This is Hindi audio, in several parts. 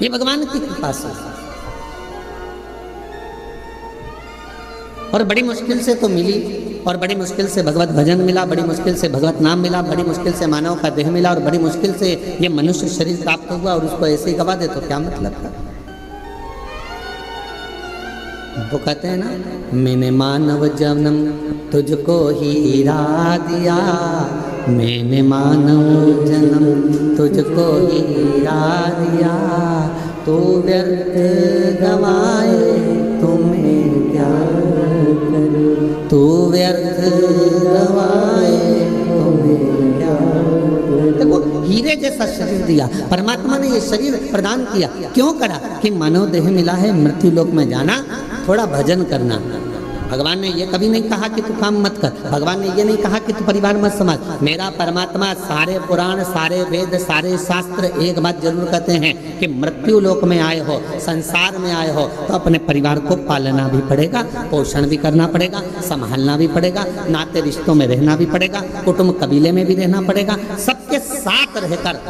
ये भगवान की कृपा से। और बड़ी मुश्किल से तो मिली, और बड़ी मुश्किल से भगवत भजन मिला, बड़ी मुश्किल से भगवत नाम मिला, बड़ी मुश्किल से मानव का देह मिला, और बड़ी मुश्किल से ये मनुष्य शरीर प्राप्त हुआ, और उसको ऐसे ही गवा दे तो क्या मतलब का। वो कहते हैं ना, मैंने मानव जन्म तुझको हीरा दिया, मैंने मानव जन्म तुझको हीरा दिया, तो व्यर्थ गवाए तुम्हें क्या करूं, तू व्यर्थ गवाए तुम्हें क्या। देखो, हीरे जैसा शरीर दिया परमात्मा ने, ये शरीर प्रदान किया क्यों करा कि मानव देह मिला है, मृत्यु लोक में जाना, थोड़ा भजन करना। भगवान ने ये कभी नहीं कहा कि तू काम मत कर, भगवान ने ये नहीं कहा कि तू परिवार मत संभाल। मेरा परमात्मा सारे पुराण, सारे वेद, सारे शास्त्र एक बात जरूर कहते हैं कि मृत्यु लोक में आए हो, संसार में आए हो, तो अपने परिवार को पालना भी पड़ेगा, पोषण भी करना पड़ेगा, संभालना भी पड़ेगा, नाते रिश्तों में रहना भी पड़ेगा, कुटुंब कबीले में भी रहना पड़ेगा, सबके साथ रहकर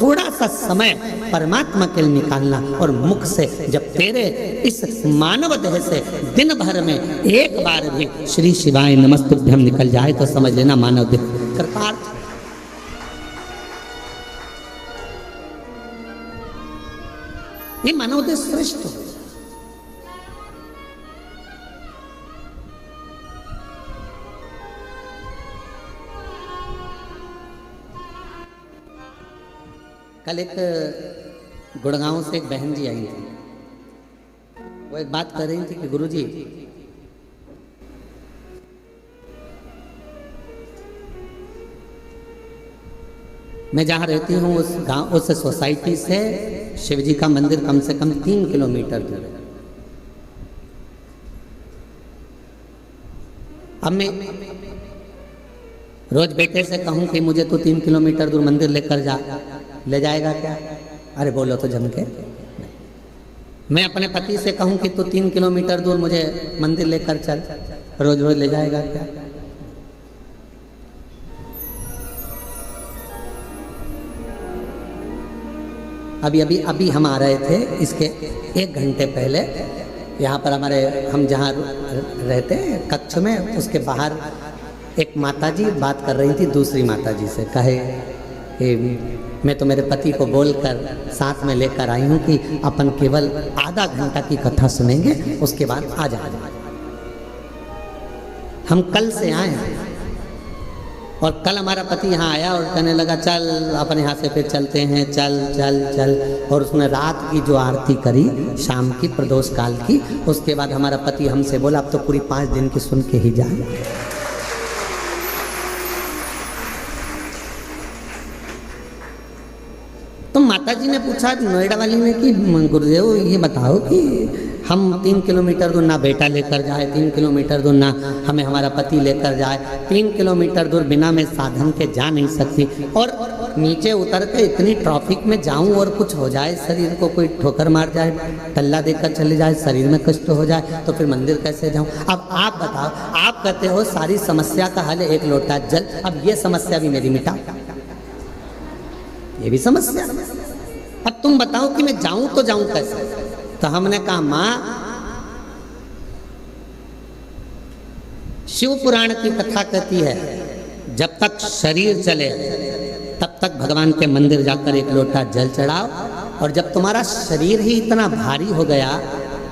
थोड़ा सा समय परमात्मा के लिए निकालना। और मुख से जब तेरे इस मानव देह से दिन भर में एक बार भी श्री शिवाय नमस्तुभ्यम निकल जाए तो समझ लेना मानव देह कृतार्थ। ये मानव देह श्रेष्ठ हो। कल एक गुड़गांव से एक बहन जी आई थी, वो एक बात कर रही थी कि गुरुजी, मैं जहाँ रहती हूँ उस गांव, उस सोसाइटी से शिवजी का मंदिर कम से कम 3 किलोमीटर दूर है। अब मैं रोज बेटे से कहूँ कि मुझे तो 3 किलोमीटर दूर मंदिर लेकर जा, ले जाएगा क्या? अरे बोलो तो जम के। मैं अपने पति से कहूँ कि तू 3 किलोमीटर दूर मुझे मंदिर लेकर चल, रोज रोज ले जाएगा क्या? अभी हम आ रहे थे, इसके 1 घंटे पहले यहाँ पर हमारे, हम जहाँ रहते हैं कक्ष में, उसके बाहर एक माताजी बात कर रही थी दूसरी माताजी से। कहे कि मैं तो मेरे पति को बोलकर साथ में लेकर आई हूँ कि अपन केवल आधा घंटा की कथा सुनेंगे, उसके बाद आ जाएंगे। हम कल से आए हैं और कल हमारा पति यहाँ आया और कहने लगा चल अपन यहाँ से फिर चलते हैं, चल चल चल। और उसने रात की जो आरती करी शाम की प्रदोष काल की, उसके बाद हमारा पति हमसे बोला अब तो पूरी 5 दिन की सुन के ही जाए। तो माताजी ने पूछा नोएडा वाली ने कि गुरुदेव ये बताओ कि हम 3 किलोमीटर दूर ना बेटा लेकर जाए, 3 किलोमीटर दूर ना हमें हमारा पति लेकर जाए, 3 किलोमीटर दूर बिना मैं साधन के जा नहीं सकती, और नीचे उतर के इतनी ट्रैफिक में जाऊं और कुछ हो जाए, शरीर को कोई ठोकर मार जाए, टल्ला देकर चले जाए, शरीर में कष्ट हो जाए, तो फिर मंदिर कैसे जाऊं? अब आप बताओ, आप कहते हो सारी समस्या का हल 1 लोटा जल, अब ये समस्या भी मेरी मिटा, ये भी समस्या। अब तुम बताओ कि मैं जाऊं तो जाऊं कैसे? तो हमने कहा मां, शिव पुराण की कथा कहती है जब तक शरीर चले तब तक भगवान के मंदिर जाकर 1 लोटा जल चढ़ाओ, और जब तुम्हारा शरीर ही इतना भारी हो गया,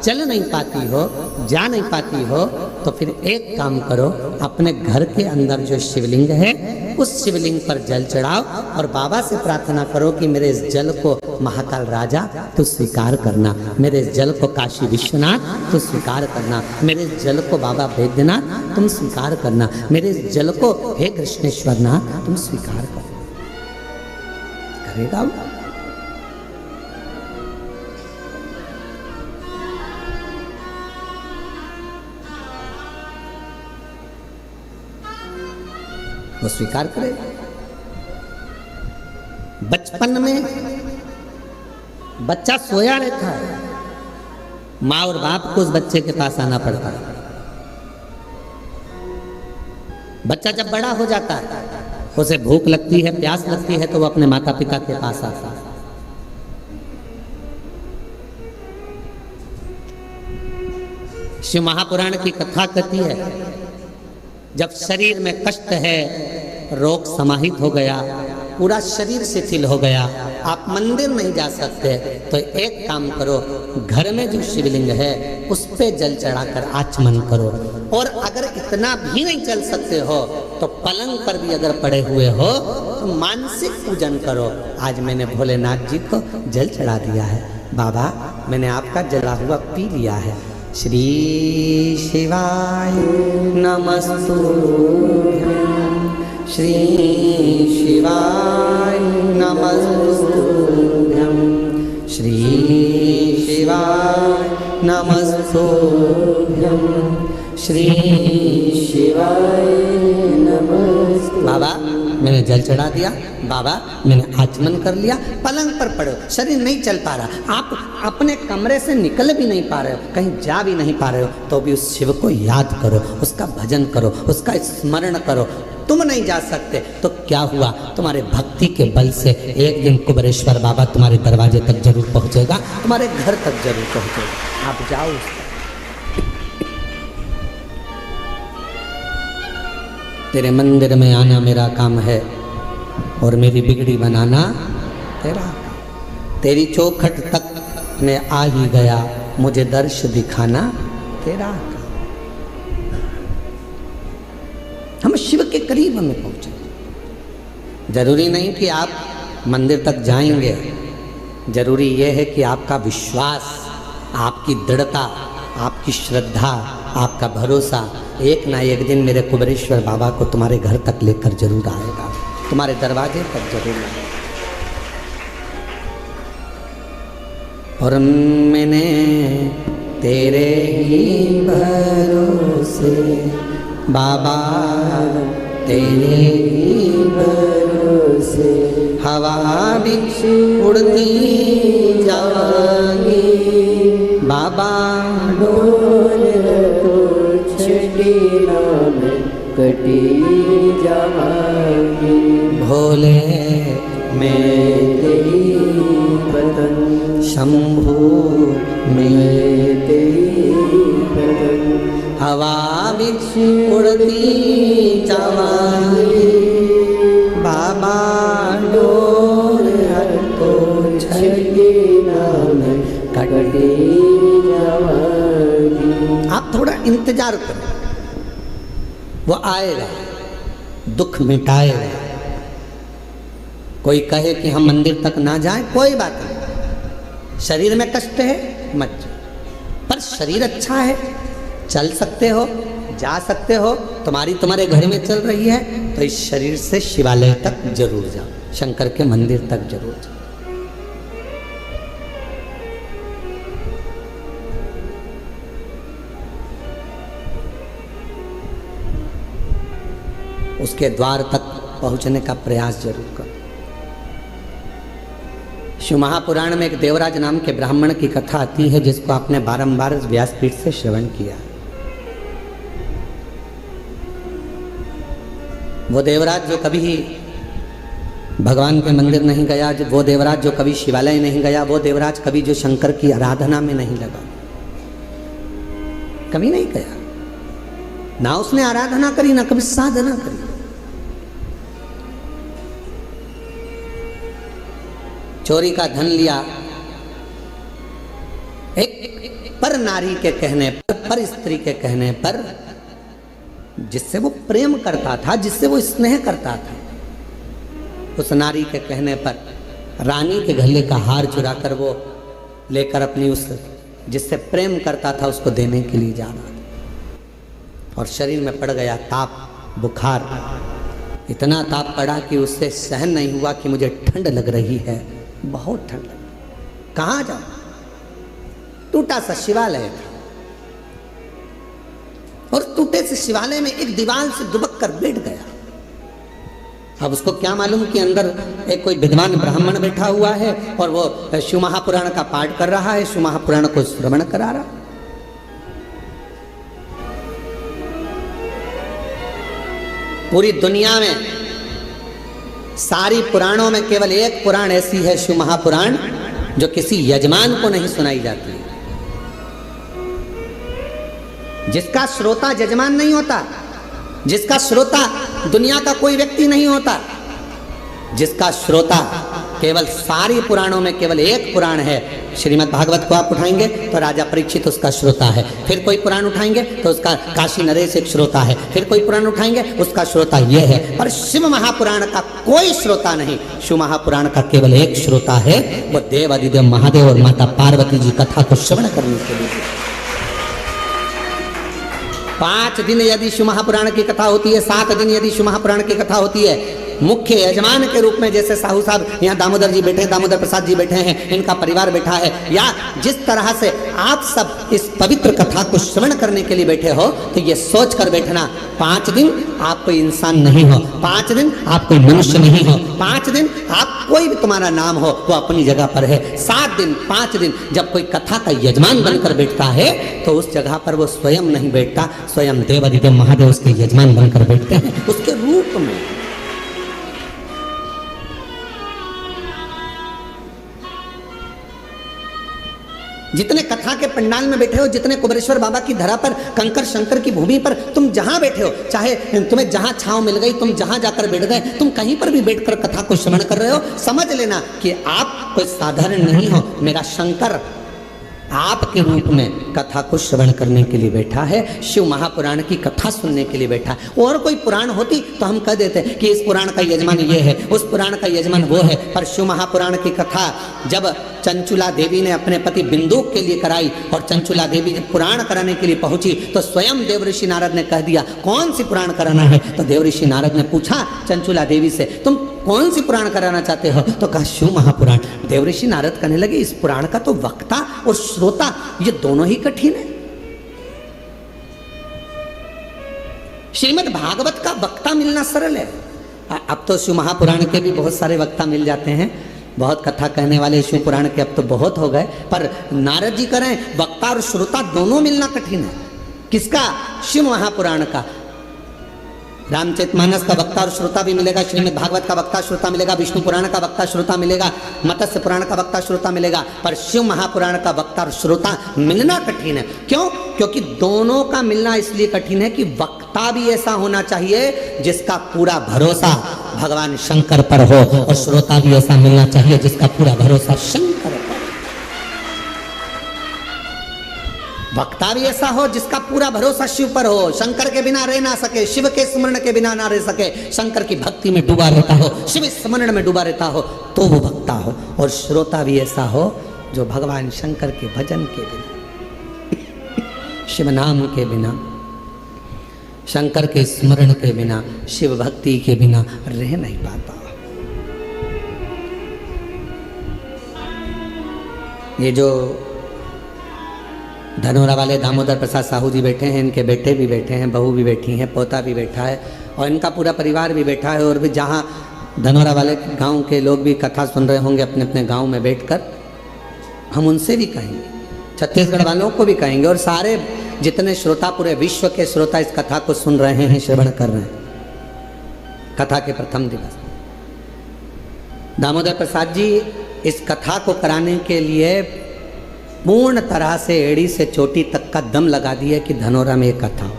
चल नहीं पाती हो, जा नहीं पाती हो, तो फिर एक काम करो, अपने घर के अंदर जो शिवलिंग है उस शिवलिंग पर जल चढ़ाओ और बाबा से प्रार्थना करो कि मेरे इस जल को महाकाल राजा तू स्वीकार करना, मेरे इस जल को काशी विश्वनाथ तू स्वीकार करना, मेरे इस जल को बाबा वैद्यनाथ तुम स्वीकार करना, मेरे इस जल को हे कृष्णेश्वर नाथ तुम स्वीकार करना। करेगा वो स्वीकार करेगा। बचपन में बच्चा सोया रहता है, माँ और बाप को उस बच्चे के पास आना पड़ता है। बच्चा जब बड़ा हो जाता है, उसे भूख लगती है, प्यास लगती है, तो वो अपने माता पिता के पास आता है। शिव महापुराण की कथा कहती है, जब शरीर में कष्ट है, रोग समाहित हो गया, पूरा शरीर शिथिल हो गया, आप मंदिर नहीं जा सकते, तो एक काम करो, घर में जो शिवलिंग है उस पे जल चढ़ाकर आचमन करो। और अगर इतना भी नहीं चल सकते हो तो पलंग पर भी अगर पड़े हुए हो तो मानसिक पूजन करो। आज मैंने भोलेनाथ जी को जल चढ़ा दिया है, बाबा मैंने आपका जला हुआ पी लिया है। श्री शिवाय नमस्तुभ्यं, श्री शिवाय नमस्तुभ्यं, श्री शिवाय नमस्तुभ्यं, श्री शिवाय नमस्तुभ्यं। बाबा मैंने जल चढ़ा दिया, बाबा मैंने आचमन कर लिया, पलंग पर पड़ो, शरीर नहीं चल पा रहा, आप अपने कमरे से निकल भी नहीं पा रहे हो, कहीं जा भी नहीं पा रहे हो, तो भी उस शिव को याद करो, उसका भजन करो, उसका स्मरण करो। तुम नहीं जा सकते तो क्या हुआ, तुम्हारे भक्ति के बल से एक दिन कुबेरेश्वर बाबा तुम्हारे दरवाजे तक जरूर पहुंचेगा, तुम्हारे घर तक जरूर पहुंचेगा। आप जाओ। तेरे मंदिर में आना मेरा काम है और मेरी बिगड़ी बनाना तेरा। तेरी चौखट तक मैं आ ही गया, मुझे दर्श दिखाना तेरा। हम शिव के करीब हमें पहुंचे। जरूरी नहीं कि आप मंदिर तक जाएंगे, जरूरी यह है कि आपका विश्वास, आपकी दृढ़ता, आपकी श्रद्धा, आपका भरोसा एक ना एक दिन मेरे कुबेरेश्वर बाबा को तुम्हारे घर तक लेकर जरूर आएगा, तुम्हारे दरवाजे तक जरूर आएगा। और मैंने तेरे ही भरोसे बाबा, तेरे ही भरोसे हवा भी उड़ती जाएंगी, बाबा डोर तो छड़ी नाम कटी जाएंगी। भोले मैं तेरी बदन, शंभू मैं तेरी बदन, हवा भी उड़ती जाएंगी, बाबा डोर तो छड़ी नाम कटी जाएंगी। आप थोड़ा इंतजार करो, वो आएगा, दुख मिटाएगा। कोई कहे कि हम मंदिर तक ना जाएं, कोई बात नहीं, शरीर में कष्ट है मत जाओ, पर शरीर अच्छा है, चल सकते हो, जा सकते हो, तुम्हारे घर में चल रही है, तो इस शरीर से शिवालय तक जरूर जाओ, शंकर के मंदिर तक जरूर जाओ। उसके द्वार तक पहुंचने का प्रयास जरूर करो। शिव महापुराण में एक देवराज नाम के ब्राह्मण की कथा आती है, जिसको आपने बारंबार व्यासपीठ से श्रवण किया। वो देवराज जो कभी भगवान के मंदिर नहीं गया, वो देवराज जो कभी शिवालय नहीं गया, वो देवराज कभी जो शंकर की आराधना में नहीं लगा, कभी नहीं गया, ना उसने आराधना करी, ना कभी साधना करी। चोरी का धन लिया, एक पर नारी के कहने पर स्त्री के कहने पर, जिससे वो प्रेम करता था, जिससे वो स्नेह करता था, उस नारी के कहने पर रानी के गले का हार चुराकर वो लेकर अपनी उस जिससे प्रेम करता था उसको देने के लिए जा रहा था, और शरीर में पड़ गया ताप, बुखार। इतना ताप पड़ा कि उससे सहन नहीं हुआ कि मुझे ठंड लग रही है, बहुत ठंड लगी। कहाँ जाऊं? टूटा सा शिवालय था, और टूटे से शिवालय में एक दीवार से दुबक कर बैठ गया। अब उसको क्या मालूम कि अंदर एक कोई विद्वान ब्राह्मण बैठा हुआ है और वो शिव महापुराण का पाठ कर रहा है, शिव महापुराण को श्रवण करा रहा। पूरी दुनिया में सारी पुराणों में केवल एक पुराण ऐसी है, शिव महापुराण, जो किसी यजमान को नहीं सुनाई जाती। जिसका श्रोता जजमान नहीं होता, जिसका श्रोता दुनिया का कोई व्यक्ति नहीं होता, जिसका श्रोता केवल सारी पुराणों में केवल एक पुराण है, श्रीमद् भागवत को आप उठाएंगे तो राजा परीक्षित उसका श्रोता है, फिर कोई पुराण उठाएंगे तो उसका काशी नरेश एक श्रोता है, फिर कोई पुराण उठाएंगे उसका श्रोता ये है, पर शिव महापुराण का कोई श्रोता नहीं। शिव महापुराण का केवल एक श्रोता है, वो देव अधिदेव महादेव और माता पार्वती जी कथा को श्रवण करने के लिए। 5 दिन यदि शिव महापुराण की कथा होती है, 7 दिन यदि शिव महापुराण की कथा होती है, मुख्य यजमान के रूप में जैसे साहू साहब यहाँ दामोदर जी बैठे हैं, दामोदर प्रसाद जी बैठे हैं, इनका परिवार बैठा है, या जिस तरह से आप सब इस पवित्र कथा को श्रवण करने के लिए बैठे हो, तो ये सोच कर बैठना 5 दिन आप कोई इंसान नहीं हो, 5 दिन आप कोई मनुष्य नहीं हो, 5 दिन आप कोई भी तुम्हारा नाम हो वो अपनी जगह पर है। 7 दिन 5 दिन जब कोई कथा का यजमान बनकर बैठता है तो उस जगह पर वो स्वयं नहीं बैठता, स्वयं देव अधिदेव महादेव उसके यजमान बनकर बैठते हैं उसके रूप में। जितने कथा के पंडाल में बैठे हो, जितने कुबेरेश्वर बाबा की धरा पर, कंकर शंकर की भूमि पर तुम जहां बैठे हो, चाहे तुम्हें जहां छांव मिल गई, तुम जहां जाकर बैठ गए, तुम कहीं पर भी बैठकर कथा को श्रवण कर रहे हो, समझ लेना कि आप कोई साधारण नहीं हो। मेरा शंकर आपके रूप में कथा को श्रवण करने के लिए बैठा है, शिव महापुराण की कथा सुनने के लिए बैठा है। और कोई पुराण होती तो हम कह देते कि इस पुराण का यजमान ये है, उस पुराण का यजमान वो है, पर शिव महापुराण की कथा जब चंचुला देवी ने अपने पति बिंदुक के लिए कराई और चंचुला देवी जब पुराण कराने के लिए पहुंची तो स्वयं देवऋषि नारद ने कह दिया कौन सी पुराण कराना है। तो देवऋषि नारद ने पूछा चंचुला देवी से, तुम कौन सी पुराण कराना चाहते हो? तो कहा शिव महापुराण। देवऋषि नारद कहने लगे इस पुराण का तो वक्ता और श्रोता ये दोनों ही कठिन है। श्रीमद् भागवत का वक्ता मिलना सरल है। अब तो शिव महापुराण के भी बहुत सारे वक्ता मिल जाते हैं, बहुत कथा कहने वाले शिव पुराण के अब तो बहुत हो गए, पर नारद जी करें वक्ता और श्रोता दोनों मिलना कठिन है। किसका? शिव महापुराण का। रामचरितमानस का वक्ता और श्रोता भी मिलेगा, श्रीमद् भागवत का वक्ता श्रोता मिलेगा, विष्णु पुराण का वक्ता श्रोता मिलेगा, मत्स्य पुराण का वक्ता श्रोता मिलेगा, पर शिव महापुराण का वक्ता और श्रोता मिलना कठिन है। क्यों? क्योंकि दोनों का मिलना इसलिए कठिन है कि वक्ता भी ऐसा होना चाहिए जिसका पूरा भरोसा भगवान शंकर पर हो, और श्रोता भी ऐसा मिलना चाहिए जिसका पूरा भरोसा शंकर पर। वक्ता भी ऐसा हो जिसका पूरा भरोसा शिव पर हो, शंकर के बिना रह ना सके, शिव के स्मरण के बिना ना रह सके, शंकर की भक्ति में डूबा रहता हो, शिव स्मरण में डूबा रहता हो, तो वो वक्ता हो। और श्रोता भी ऐसा हो जो भगवान शंकर के भजन के बिना, शिव नाम के बिना, शंकर के स्मरण के बिना, शिव भक्ति के बिना रह नहीं पाता। ये जो धनोरा वाले दामोदर प्रसाद साहू जी बैठे हैं, इनके बेटे भी बैठे हैं, बहू भी बैठी हैं, पोता भी बैठा है, और इनका पूरा परिवार भी बैठा है। और भी जहाँ धनोरा वाले गांव के लोग भी कथा सुन रहे होंगे अपने अपने गांव में बैठकर, हम उनसे भी कहेंगे, छत्तीसगढ़ वालों को भी कहेंगे, और सारे जितने श्रोता, पूरे विश्व के श्रोता इस कथा को सुन रहे हैं, श्रवण कर रहे हैं। कथा के प्रथम दिवस दामोदर प्रसाद जी इस कथा को कराने के लिए पूर्ण तरह से एड़ी से चोटी तक का दम लगा दिया कि धनोरा में एक कथा हो।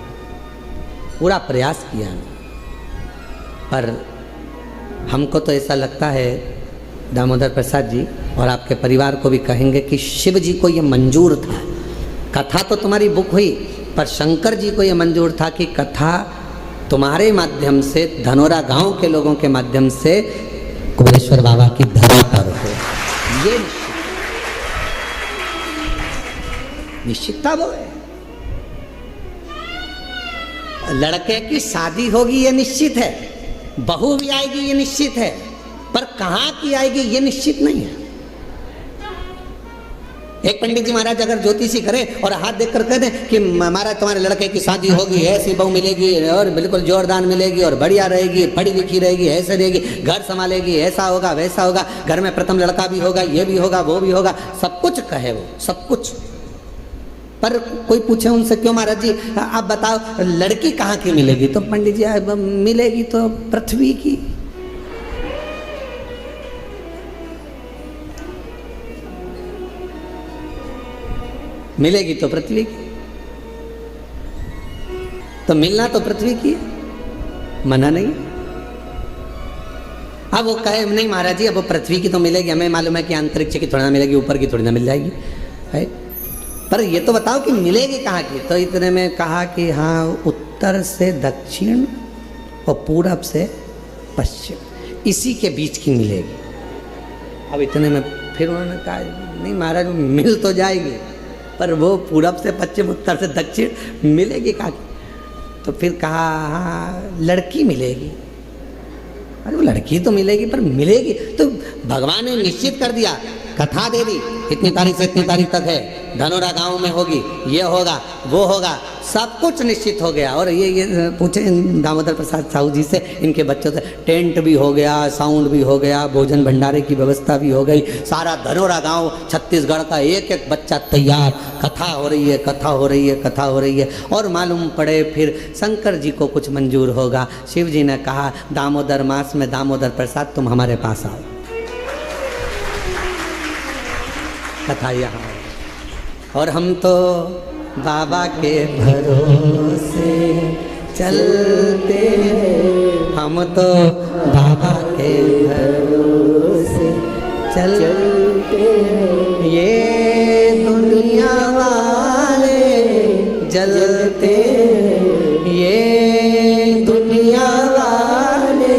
पूरा प्रयास किया, पर हमको तो ऐसा लगता है दामोदर प्रसाद जी और आपके परिवार को भी कहेंगे कि शिव जी को ये मंजूर था। कथा तो तुम्हारी बुक हुई, पर शंकर जी को ये मंजूर था कि कथा तुम्हारे माध्यम से, धनोरा गांव के लोगों के माध्यम से कुबेरेश्वर बाबा की धरा पर हो। ये निश्चितता वो है। लड़के की शादी होगी ये निश्चित है, बहू भी आएगी ये निश्चित है, पर कहाँ की आएगी ये निश्चित नहीं है। एक पंडित जी महाराज अगर ज्योतिषी करे और हाथ देखकर कह दें कि महाराज तुम्हारे लड़के की शादी होगी, ऐसी बहू मिलेगी और बिल्कुल जोरदार मिलेगी और बढ़िया रहेगी, पढ़ी लिखी रहेगी, ऐसे रहेगी, घर संभालेगी, ऐसा होगा वैसा होगा, घर में प्रथम लड़का भी होगा, ये भी होगा वो भी होगा, सब कुछ कहे वो, सब कुछ। पर कोई पूछे उनसे क्यों महाराज जी आप बताओ लड़की कहाँ की मिलेगी? तो पंडित जी मिलेगी तो पृथ्वी की। मिलेगी तो पृथ्वी की। तो मिलना तो पृथ्वी की है, मना नहीं। अब वो कहे नहीं महाराज जी अब वो पृथ्वी की तो मिलेगी, हमें मालूम है कि अंतरिक्ष की थोड़ी ना मिलेगी, ऊपर की थोड़ी ना मिल जाएगी है, पर ये तो बताओ कि मिलेगी कहाँ की। तो इतने में कहा कि हाँ उत्तर से दक्षिण और पूरब से पश्चिम, इसी के बीच की मिलेगी। अब इतने में फिर उन्होंने कहा नहीं महाराज मिल तो जाएगी, पर वो पूरब से पश्चिम उत्तर से दक्षिण मिलेगी कहाँ की। तो फिर कहा हाँ लड़की मिलेगी। अरे वो लड़की तो मिलेगी पर मिलेगी तो भगवान ने निश्चित कर दिया, कथा दे दी, इतनी तारीख से इतनी तारीख तक है, धनोरा गांव में होगी, ये होगा वो होगा, सब कुछ निश्चित हो गया। और ये पूछे दामोदर प्रसाद साहू जी से, इनके बच्चों से, टेंट भी हो गया, साउंड भी हो गया, भोजन भंडारे की व्यवस्था भी हो गई, सारा धनोरा गांव छत्तीसगढ़ का एक एक बच्चा तैयार, कथा हो रही है, कथा हो रही है, कथा हो रही है। और मालूम पड़े फिर शंकर जी को कुछ मंजूर होगा। शिव जी ने कहा दामोदर मास में दामोदर प्रसाद तुम हमारे पास आओ, कथा यहाँ। और हम तो बाबा के भरोसे चलते हैं, हम तो बाबा के भरोसे चलते हैं, ये दुनिया वाले जलते हैं, ये दुनिया वाले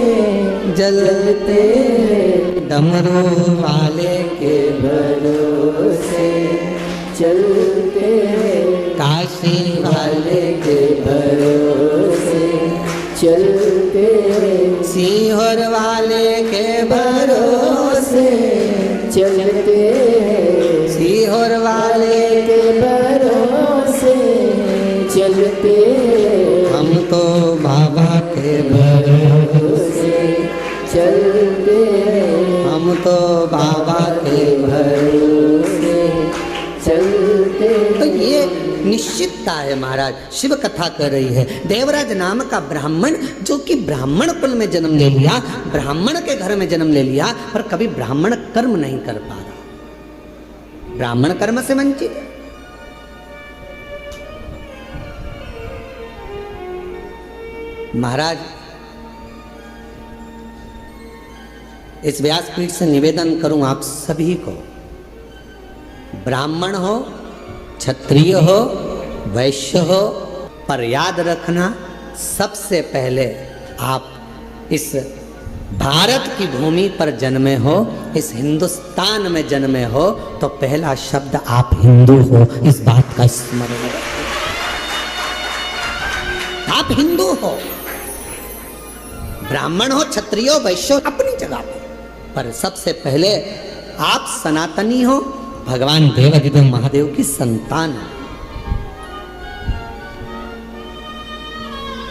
जलते हैं, डमरू वाले के भरोसे चलते हैं, काशी वाले के भरोसे चलते हैं, सीहोर वाले के भरोसे चलते हैं, सीहोर वाले के भरोसे चलते हैं, हम तो बाबा के भरोसे चलते हैं, हम तो बाबा के भरोसे चलते। तो ये निश्चितता है महाराज, शिव कथा कर रही है। देवराज नाम का ब्राह्मण जो कि ब्राह्मण कुल में जन्म ले लिया, ब्राह्मण के घर में जन्म ले लिया, पर कभी ब्राह्मण कर्म नहीं कर पा रहा, ब्राह्मण कर्म से वंचित है। महाराज इस व्यासपीठ से निवेदन करूं आप सभी को, ब्राह्मण हो, क्षत्रिय हो, वैश्य हो, पर याद रखना सबसे पहले आप इस भारत की भूमि पर जन्मे हो, इस हिंदुस्तान में जन्मे हो, तो पहला शब्द आप हिंदू हो, इस बात का स्मरण रखें। आप हिंदू हो, ब्राह्मण हो, क्षत्रिय हो, वैश्य हो, अपनी जगह पर सबसे पहले आप सनातनी हो, भगवान देवाधिदेव महादेव की संतान हो।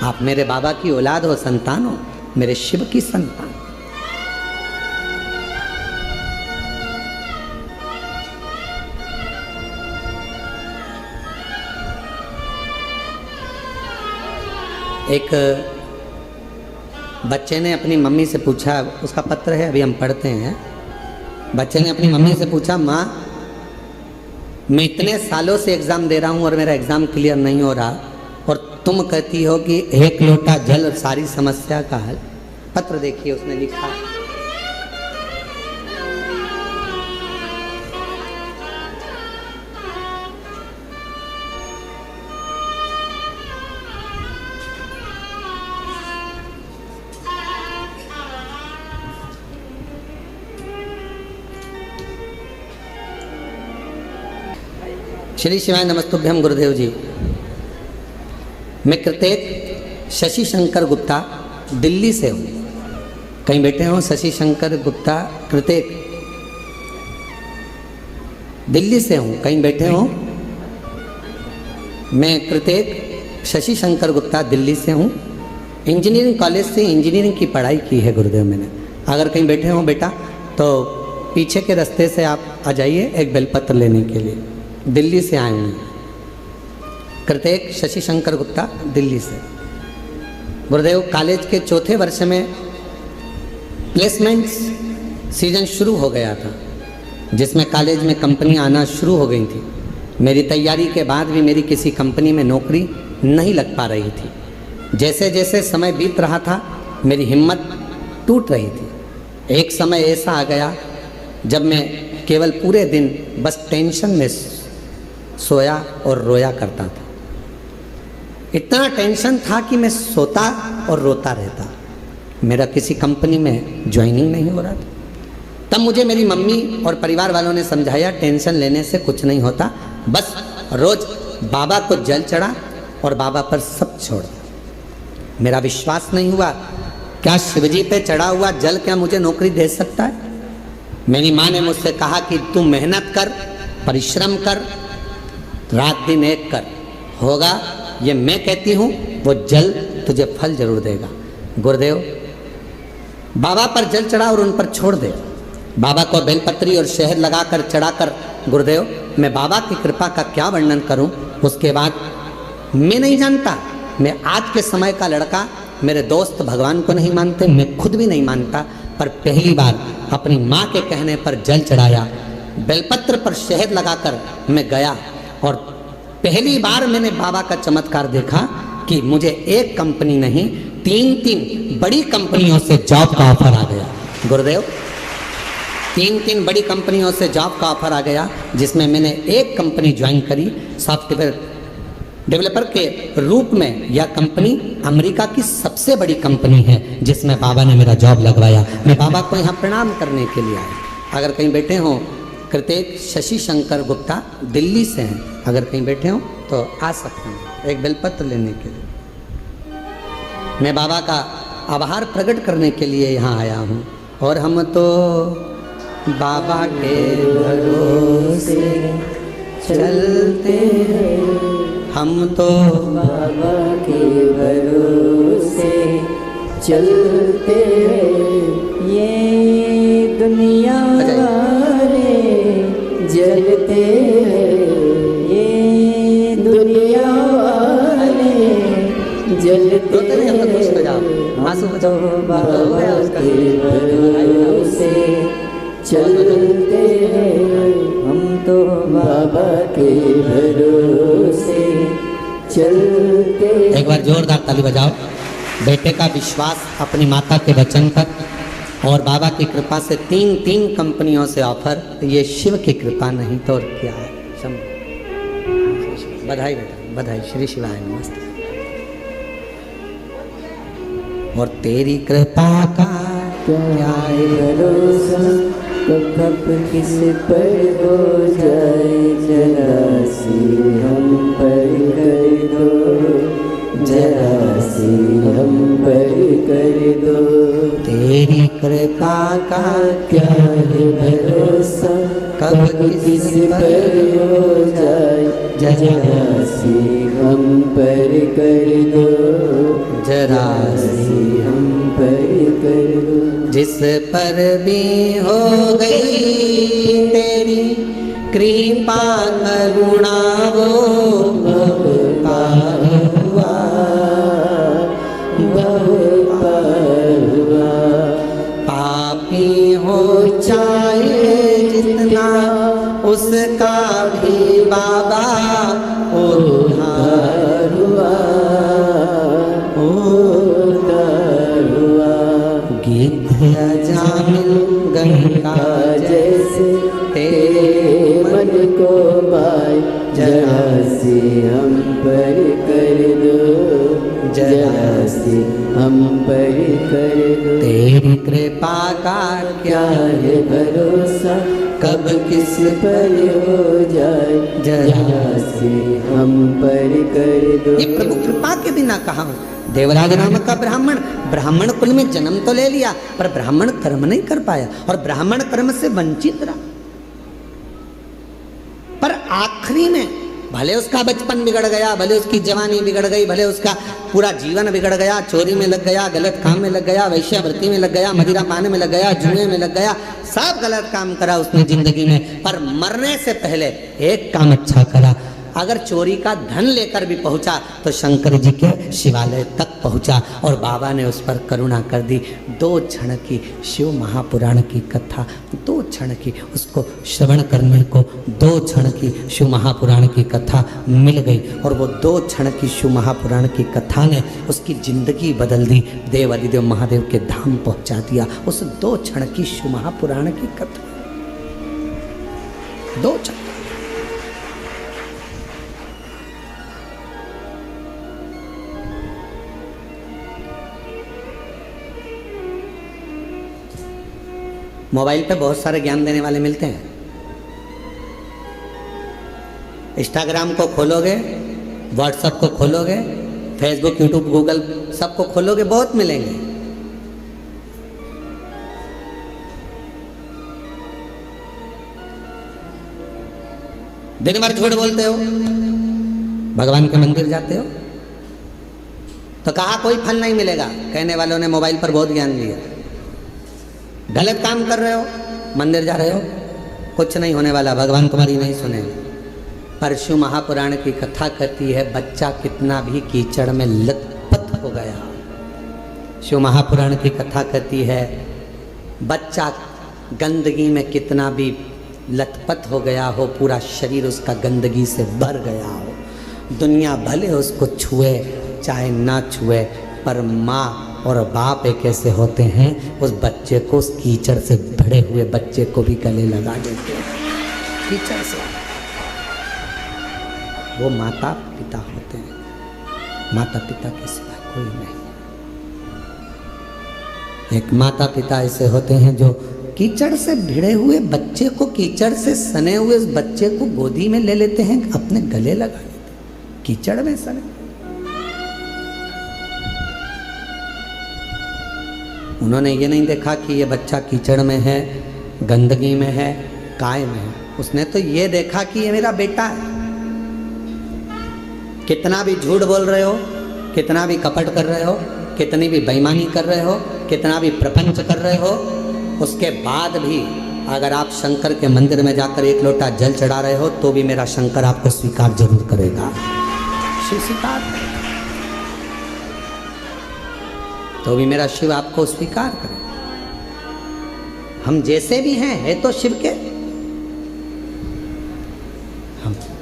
आप मेरे बाबा की औलाद हो, संतान हो, मेरे शिव की संतान। एक बच्चे ने अपनी मम्मी से पूछा, उसका पत्र है अभी हम पढ़ते हैं। बच्चे ने अपनी मम्मी से पूछा, माँ मैं इतने सालों से एग्ज़ाम दे रहा हूँ और मेरा एग्ज़ाम क्लियर नहीं हो रहा, और तुम कहती हो कि एक लोटा जल सारी समस्या का हल। पत्र देखिए उसने लिखा, श्री शिवाय नमस्तुभ्यम गुरुदेव जी। मैं कृतेक शशि शंकर गुप्ता दिल्ली से हूँ। कहीं बैठे हो शशि शंकर गुप्ता कृतेक, दिल्ली से हूँ, कहीं बैठे हो। मैं कृतेक शशि शंकर गुप्ता दिल्ली से हूँ। इंजीनियरिंग कॉलेज से इंजीनियरिंग की पढ़ाई की है गुरुदेव मैंने। अगर कहीं बैठे हो बेटा तो पीछे के रास्ते से आप आ जाइए एक बेलपत्र लेने के लिए। दिल्ली से आए हैं, कृतेक शशि शंकर गुप्ता दिल्ली से। गुरुदेव कॉलेज के चौथे वर्ष में प्लेसमेंट्स सीजन शुरू हो गया था, जिसमें कॉलेज में कंपनी आना शुरू हो गई थी। मेरी तैयारी के बाद भी मेरी किसी कंपनी में नौकरी नहीं लग पा रही थी। जैसे जैसे समय बीत रहा था मेरी हिम्मत टूट रही थी। एक समय ऐसा आ गया जब मैं केवल पूरे दिन बस टेंशन में सोया और रोया करता था। इतना टेंशन था कि मैं सोता और रोता रहता। मेरा किसी कंपनी में ज्वाइनिंग नहीं हो रहा था। तब मुझे मेरी मम्मी और परिवार वालों ने समझाया टेंशन लेने से कुछ नहीं होता, बस रोज बाबा को जल चढ़ा और बाबा पर सब छोड़। मेरा विश्वास नहीं हुआ, क्या शिवजी पे चढ़ा हुआ जल क्या मुझे नौकरी दे सकता है? मेरी माँ ने मुझसे कहा कि तू मेहनत कर, परिश्रम कर, रात दिन एक कर, होगा। ये मैं कहती हूँ, वो जल तुझे फल जरूर देगा। गुरुदेव, बाबा पर जल चढ़ा और उन पर छोड़ दे। बाबा को बेलपत्री और शहद लगाकर चढ़ाकर, गुरुदेव मैं बाबा की कृपा का क्या वर्णन करूं। उसके बाद मैं नहीं जानता, मैं आज के समय का लड़का, मेरे दोस्त भगवान को नहीं मानते, मैं खुद भी नहीं मानता, पर पहली बार अपनी माँ के कहने पर जल चढ़ाया, बेलपत्र पर शहद लगाकर मैं गया और पहली बार मैंने बाबा का चमत्कार देखा कि मुझे एक कंपनी नहीं, 3 बड़ी कंपनियों से जॉब का ऑफर आ गया। गुरुदेव, 3 बड़ी कंपनियों से जॉब का ऑफर आ गया, जिसमें मैंने एक कंपनी ज्वाइन करी सॉफ्टवेयर डेवलपर के रूप में। यह कंपनी अमेरिका की सबसे बड़ी कंपनी है, जिसमें बाबा ने मेरा जॉब लगवाया। मैं बाबा को यहाँ प्रणाम करने के लिए आया। अगर कहीं बैठे हों, कृतेक शशि शंकर गुप्ता दिल्ली से हैं, अगर कहीं बैठे हों तो आ सकते हैं एक बेलपत्र लेने के लिए। मैं बाबा का आभार प्रकट करने के लिए यहाँ आया हूँ। और हम तो बाबा के भरोसे चलते हैं, हम तो बाबा के भरोसे चलते हैं। ये दुनिया वाले जलते हैं, ये दुनिया वाले जलते हैं। हम तो बाबा के भरोसे चलते हैं, हम तो बाबा के भरोसे चलते। एक बार जोरदार ताली बजाओ। बेटे का विश्वास अपनी माता के वचन पर और बाबा की कृपा से 3 कंपनियों से ऑफर। ये शिव की कृपा नहीं तो और क्या है। बधाई बेटा, बधाई। श्री शिवाय नमस्ते। और तेरी कृपा का क्या है भरोसा, कब किस पर हो जाए, जरा सी हम पर कर दो, जरा सी हम पर कर दो। तेरी कृपा का क्या है भरोसा, कब किस पर हो जाए, जरा सी हम पर कर दो, जरा सी हम पर कर दो। जिस पर भी हो गई तेरी कृपा करुणा, वो भव पार हुआ, भव पार हुआ। पापी हो चाहे जितना, उसका भी बाबा उद्धार हुआ, उद्धार हुआ। गिद्ध अजामिल गंगा जैसे तेरे मन को पाए, जरा सी हम पर कर दो, जरा सी हम पर कर दो। तेरी कृपा का क्या है भरोसा, कब किस पर हो जाए, जरा सी हम पर कर दो। ये प्रभु कृपा के बिना कहा हूँ। देवराज नाम का ब्राह्मण, ब्राह्मण कुल में जन्म तो ले लिया, पर ब्राह्मण कर्म नहीं कर पाया और ब्राह्मण कर्म से वंचित रहा। पर आखिरी में भले उसका बचपन बिगड़ गया, भले उसकी जवानी बिगड़ गई, भले उसका पूरा जीवन बिगड़ गया, चोरी में लग गया, गलत काम में लग गया, वैश्यावृत्ति में लग गया, मदिरा पाने में लग गया, जुए में लग गया, सब गलत काम करा उसने जिंदगी में, पर मरने से पहले एक काम अच्छा करा। अगर चोरी का धन लेकर भी पहुंचा तो शंकर जी के शिवालय तक पहुंचा और बाबा ने उस पर करुणा कर दी। 2 क्षण की शिव महापुराण की कथा, 2 क्षण की उसको श्रवण करने को 2 क्षण की शिव महापुराण की कथा मिल गई और वो 2 क्षण की शिव महापुराण की कथा ने उसकी जिंदगी बदल दी, देव अधिदेव महादेव के धाम पहुंचा दिया। उस 2 क्षण की शिव महापुराण की कथा, 2 क्षण। मोबाइल पे बहुत सारे ज्ञान देने वाले मिलते हैं। इंस्टाग्राम को खोलोगे, व्हाट्सएप को खोलोगे, फेसबुक, यूट्यूब, गूगल सबको खोलोगे, बहुत मिलेंगे। दिन भर झूठ बोलते हो, भगवान के मंदिर जाते हो तो कहा कोई फल नहीं मिलेगा, कहने वालों ने मोबाइल पर बहुत ज्ञान दिया। गलत काम कर रहे हो, मंदिर जा रहे हो, कुछ नहीं होने वाला, भगवान तुम्हारी नहीं सुनेगा। पर शिव महापुराण की कथा कहती है बच्चा कितना भी कीचड़ में लथपथ हो गया। शिव महापुराण की कथा कहती है बच्चा गंदगी में कितना भी लथपथ हो गया हो, पूरा शरीर उसका गंदगी से भर गया हो, दुनिया भले उसको छुए चाहे ना छुए, पर माँ और बाप एक ऐसे होते हैं उस बच्चे को, उस कीचड़ से भरे हुए बच्चे को भी गले लगा देते हैं। कीचड़ से वो माता पिता होते हैं, माता पिता के सिवा कोई नहीं। एक माता पिता ऐसे होते हैं जो कीचड़ से भिड़े हुए बच्चे को, कीचड़ से सने हुए उस बच्चे को गोदी में ले लेते हैं, अपने गले लगा लेते हैं, कीचड़ में सने। उन्होंने ये नहीं देखा कि ये बच्चा कीचड़ में है, गंदगी में है, काय में है, उसने तो ये देखा कि ये मेरा बेटा है। कितना भी झूठ बोल रहे हो, कितना भी कपट कर रहे हो, कितनी भी बेईमानी कर रहे हो, कितना भी प्रपंच कर रहे हो, उसके बाद भी अगर आप शंकर के मंदिर में जाकर 1 लोटा जल चढ़ा रहे हो तो भी मेरा शंकर आपको स्वीकार जरूर करेगा। शिव स्वीकार करेगा, तो भी मेरा शिव आपको स्वीकार करे। हम जैसे भी हैं, है तो शिव के,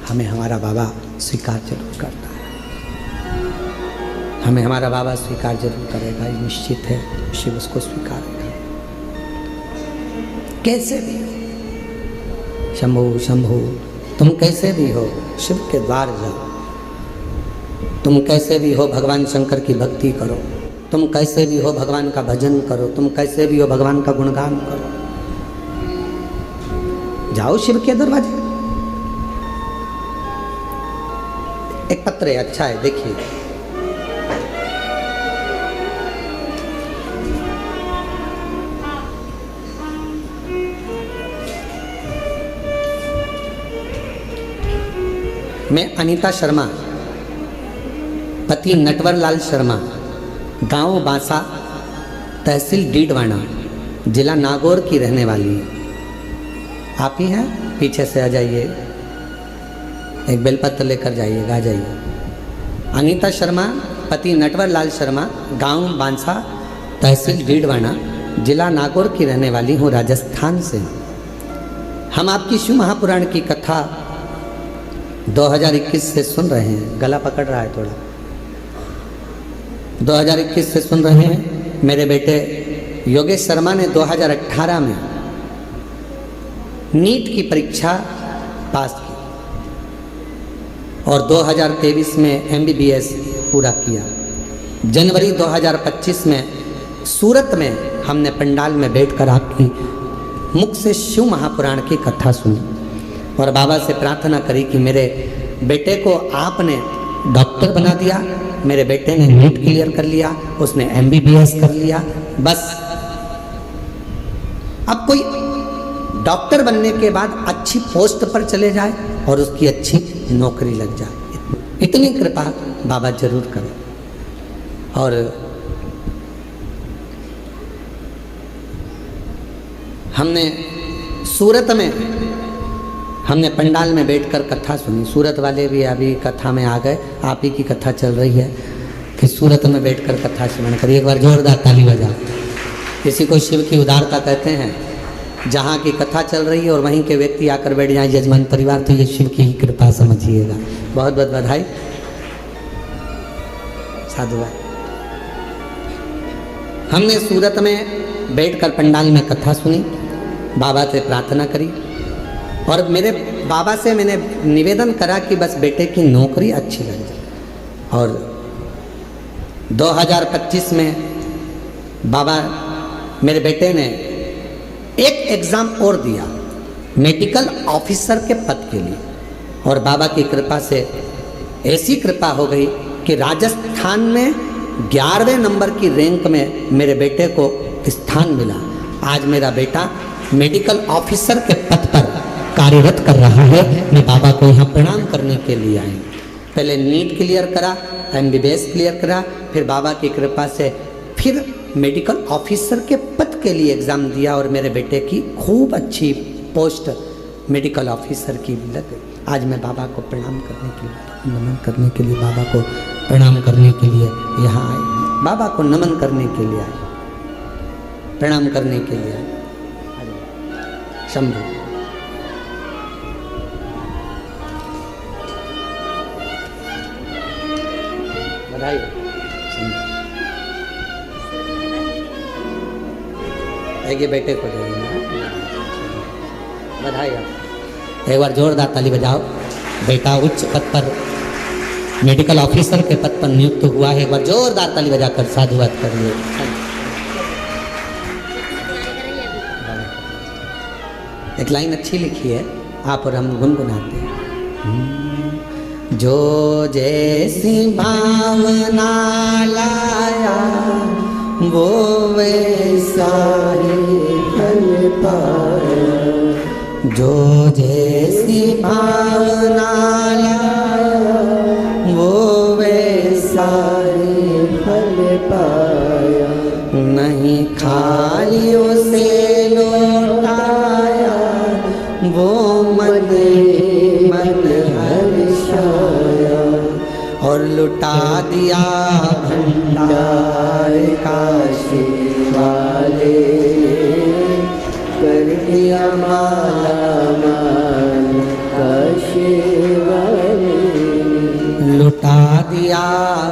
हमें हमारा बाबा स्वीकार जरूर करता है, हमें हमारा बाबा स्वीकार जरूर करेगा, ये निश्चित है। शिव उसको स्वीकारेगा कैसे भी हो। शंभु शंभु, तुम कैसे भी हो शिव के द्वार जाओ, तुम कैसे भी हो भगवान शंकर की भक्ति करो, तुम कैसे भी हो भगवान का भजन करो, तुम कैसे भी हो भगवान का गुणगान करो। जाओ शिव के दरवाजे। एक पत्र है, अच्छा है, देखिए। मैं अनीता शर्मा, पति नटवर लाल शर्मा, गांव बांसा, तहसील डीडवाना, जिला नागौर की रहने वाली है। आप ही हैं? पीछे से आ जाइए, एक बेलपत्र लेकर जाइएगा, आ जाइए। अनीता शर्मा, पति नटवर लाल शर्मा, गांव बांसा, तहसील डीडवाना, जिला नागौर की रहने वाली हूँ, राजस्थान से। हम आपकी शिव महापुराण की कथा 2021 से सुन रहे हैं। गला पकड़ रहा है थोड़ा। 2021 से सुन रहे हैं। मेरे बेटे योगेश शर्मा ने 2018 में नीट की परीक्षा पास की और 2023 में MBBS पूरा किया। जनवरी 2025 में सूरत में हमने पंडाल में बैठकर आपकी मुख से शिव महापुराण की कथा सुनी और बाबा से प्रार्थना करी कि मेरे बेटे को आपने डॉक्टर बना दिया, मेरे बेटे ने नीट क्लियर कर लिया, उसने MBBS कर लिया, बस अब कोई डॉक्टर बनने के बाद अच्छी पोस्ट पर चले जाए और उसकी अच्छी नौकरी लग जाए। इतनी कृपा बाबा जरूर करें। और हमने सूरत में हमने पंडाल में बैठकर कथा सुनी। सूरत वाले भी अभी कथा में आ गए, आप ही की कथा चल रही है कि सूरत में बैठकर कथा श्रवण करिए। एक बार जोरदार ताली बजाओ। इसी को शिव की उदारता कहते हैं। जहाँ की कथा चल रही है और वहीं के व्यक्ति आकर बैठ जाए यजमान परिवार, तो ये शिव की ही कृपा समझिएगा। बहुत बहुत बधाई, साधुवाद। हमने सूरत में बैठकर पंडाल में कथा सुनी, बाबा से प्रार्थना करी और मेरे बाबा से मैंने निवेदन करा कि बस बेटे की नौकरी अच्छी लग जाए। और 2025 में बाबा मेरे बेटे ने एक एग्ज़ाम और दिया मेडिकल ऑफिसर के पद के लिए, और बाबा की कृपा से ऐसी कृपा हो गई कि राजस्थान में 11वें नंबर की रैंक में मेरे बेटे को स्थान मिला। आज मेरा बेटा मेडिकल ऑफिसर के पद पर कार्यरत कर रहा है। मैं बाबा को यहाँ प्रणाम करने के लिए आई। पहले नीट क्लियर करा, MBBS क्लियर करा, फिर बाबा की कृपा से फिर मेडिकल ऑफिसर के पद के लिए एग्ज़ाम दिया और मेरे बेटे की खूब अच्छी पोस्ट मेडिकल ऑफिसर की लग गई। आज मैं बाबा को प्रणाम करने के लिए, नमन करने के लिए, बाबा को प्रणाम करने के लिए यहाँ आए, बाबा को नमन करने के लिए आए, प्रणाम करने के लिए आए। शंभु बधाई। ये बेटे को दे बधाई। आप एक बार जोरदार ताली बजाओ। बेटा उच्च पद पर मेडिकल ऑफिसर के पद पर नियुक्त हुआ है। एक बार जोरदार ताली बजाकर साधुवाद करिए। एक लाइन अच्छी लिखी है, आप और हम गुनगुनाते हैं। जो जैसी भावना लाया वो वैसा ही फल पाया। जो जैसी भावना लाया वो वैसा ही फल पाया। नहीं खाली उसे लौटाया वो मन हर्षाया। और लुटा दिया भंडार काशी वाले, कर दिया माला माल काशी वाले। लुटा दिया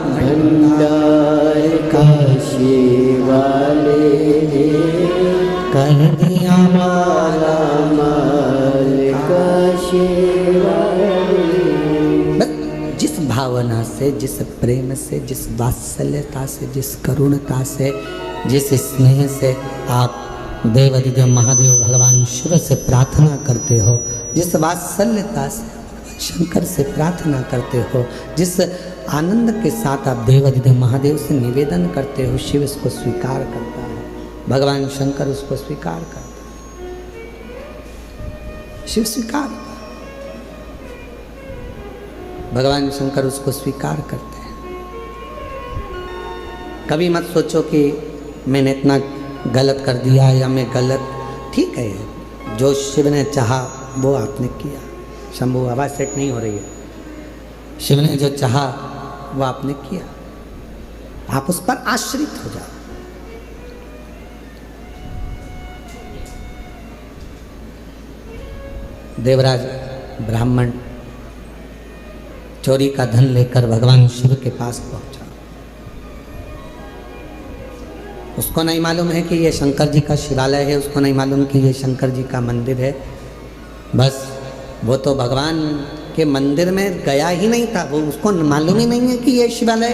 भंडार काशी वाले, कर दिया माला माल काशी वाले। जिस भावना से, जिस प्रेम से, जिस वात्सल्यता से, जिस करुणता से, जिस स्नेह से आप देवाधिदेव महादेव भगवान शिव से प्रार्थना करते हो, जिस वात्सल्यता से शंकर से प्रार्थना करते हो, जिस आनंद के साथ आप देवाधिदेव महादेव से निवेदन करते हो, शिव इसको स्वीकार करता है, भगवान शंकर उसको स्वीकार करता है। शिव स्वीकार, भगवान शंकर उसको स्वीकार करते हैं। कभी मत सोचो कि मैंने इतना गलत कर दिया या मैं गलत, ठीक है, जो शिव ने चाहा वो आपने किया। शंभू आवाज़ सेट नहीं हो रही है। शिव ने जो चाहा वो आपने किया, आप उस पर आश्रित हो जाओ। देवराज ब्राह्मण चोरी का धन लेकर भगवान शिव के पास पहुंचा। उसको नहीं मालूम है कि ये शंकर जी का शिवालय है, उसको नहीं मालूम कि ये शंकर जी का मंदिर है। बस वो तो भगवान के मंदिर में गया ही नहीं था, वो उसको मालूम ही नहीं है कि ये शिवालय।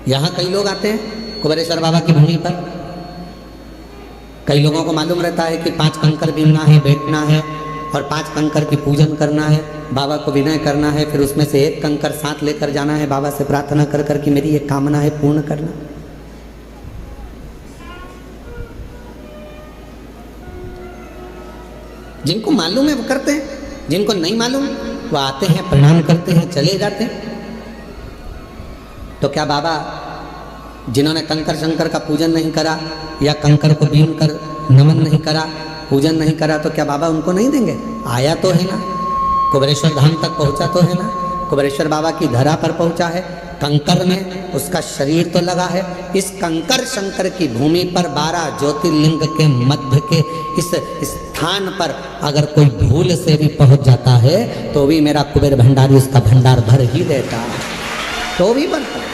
यहाँ कई लोग आते हैं कुबेरेश्वर बाबा की भूमि पर। कई लोगों को मालूम रहता है कि 5 कंकर बीनना है, बैठना है और 5 कंकर की पूजन करना है, बाबा को विनय करना है, फिर उसमें से 1 कंकर साथ लेकर जाना है, बाबा से प्रार्थना कर कर कि मेरी ये कामना है पूर्ण करना। जिनको मालूम है वो करते हैं, जिनको नहीं मालूम वो आते हैं, प्रणाम करते हैं, चले जाते हैं। तो क्या बाबा जिन्होंने कंकर शंकर का पूजन नहीं करा या कंकर को बीन कर नमन नहीं करा, पूजन नहीं करा, तो क्या बाबा उनको नहीं देंगे? आया तो है ना, कुबेरेश्वर धाम तक पहुंचा तो है ना, कुबेरेश्वर बाबा की धरा पर पहुंचा है, कंकर में उसका शरीर तो लगा है। इस कंकर शंकर की भूमि पर 12 ज्योतिर्लिंग के मध्य के इस स्थान पर अगर कोई भूल से भी पहुंच जाता है तो भी मेरा कुबेर भंडारी उसका भंडार भर ही देता है, तो भी बनता है।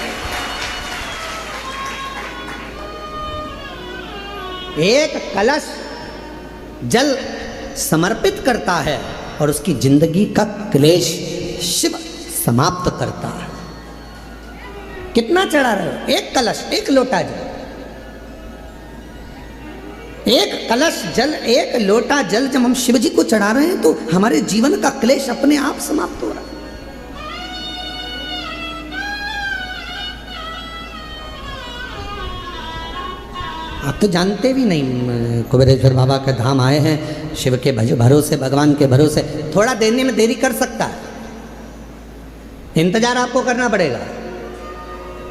एक कलश जल समर्पित करता है और उसकी जिंदगी का क्लेश शिव समाप्त करता है। कितना चढ़ा रहे हो? एक कलश, एक लोटा जल, एक कलश जल, एक लोटा जल जब हम शिव जी को चढ़ा रहे हैं तो हमारे जीवन का क्लेश अपने आप समाप्त हो रहा है। आप तो जानते भी नहीं, कुबेरेश्वर बाबा के धाम आए हैं, शिव के भरोसे, भगवान के भरोसे। थोड़ा देने में देरी कर सकता है, इंतजार आपको करना पड़ेगा।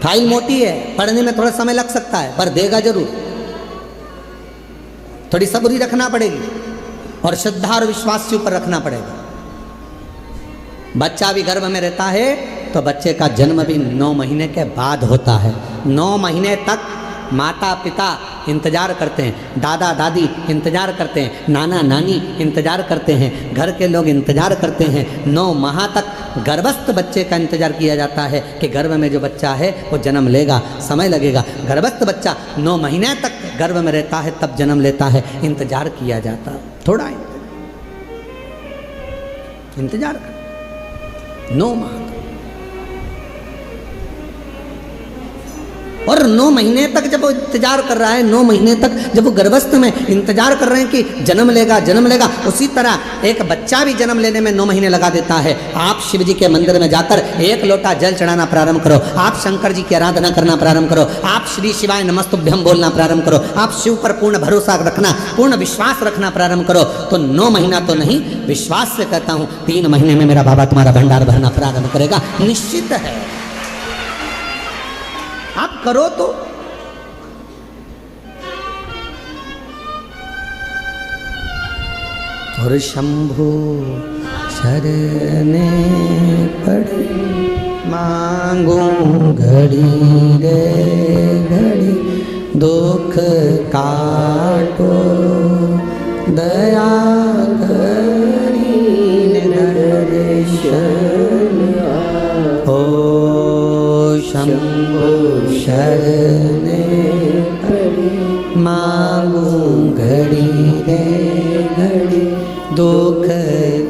फाइल मोटी है, पढ़ने में थोड़ा समय लग सकता है, पर देगा जरूर। थोड़ी सब्री रखना पड़ेगी और श्रद्धा और विश्वास के ऊपर रखना पड़ेगा। बच्चा भी गर्भ में रहता है तो बच्चे का जन्म भी 9 महीने के बाद होता है। 9 महीने तक माता पिता इंतजार करते हैं, दादा दादी इंतजार करते हैं, नाना नानी इंतजार करते हैं, घर के लोग इंतजार करते हैं। 9 माह तक गर्भस्थ बच्चे का इंतजार किया जाता है कि गर्भ में जो बच्चा है वो जन्म लेगा, समय लगेगा। गर्भस्थ बच्चा 9 महीने तक गर्भ में रहता है, तब जन्म लेता है, इंतजार किया जाता है। थोड़ा इंतजार कर, 9 माह और 9 महीने तक जब वो इंतजार कर रहा है, 9 महीने तक जब वो गर्भस्थ में इंतजार कर रहे हैं कि जन्म लेगा, जन्म लेगा, उसी तरह एक बच्चा भी जन्म लेने में 9 महीने लगा देता है। आप शिव जी के मंदिर में जाकर 1 लोटा जल चढ़ाना प्रारंभ करो, आप शंकर जी की आराधना करना प्रारंभ करो, आप श्री शिवाय नमस्तुभ्यम बोलना प्रारंभ करो, आप शिव पर पूर्ण भरोसा रखना, पूर्ण विश्वास रखना प्रारंभ करो, तो 9 महीना तो नहीं, विश्वास से कहता हूँ 3 महीने में मेरा बाबा तुम्हारा भंडार भरना प्रारंभ करेगा, निश्चित है। आप करो तो। और शंभु शरणे पड़े मांगू घड़ी रे घड़ी, दुख काटो दया करी दर्शन हो। शंभु शरणे पड़े मांगू घड़ी रे घड़ी, दुख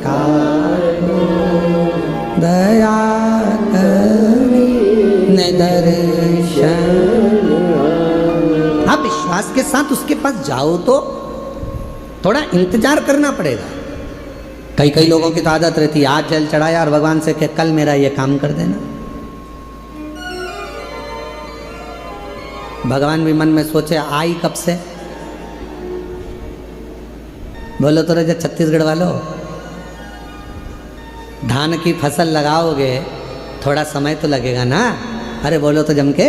काटो दया करी दर्शन। आप विश्वास के साथ उसके पास जाओ तो थोड़ा इंतजार करना पड़ेगा। कई लोगों की तो आदत रहती है, आज जल चढ़ाया और भगवान से कह कल मेरा ये काम कर देना। भगवान भी मन में सोचे आई कब से? बोलो तो राजा छत्तीसगढ़ वालों, धान की फसल लगाओगे थोड़ा समय तो लगेगा ना। अरे बोलो तो जम के,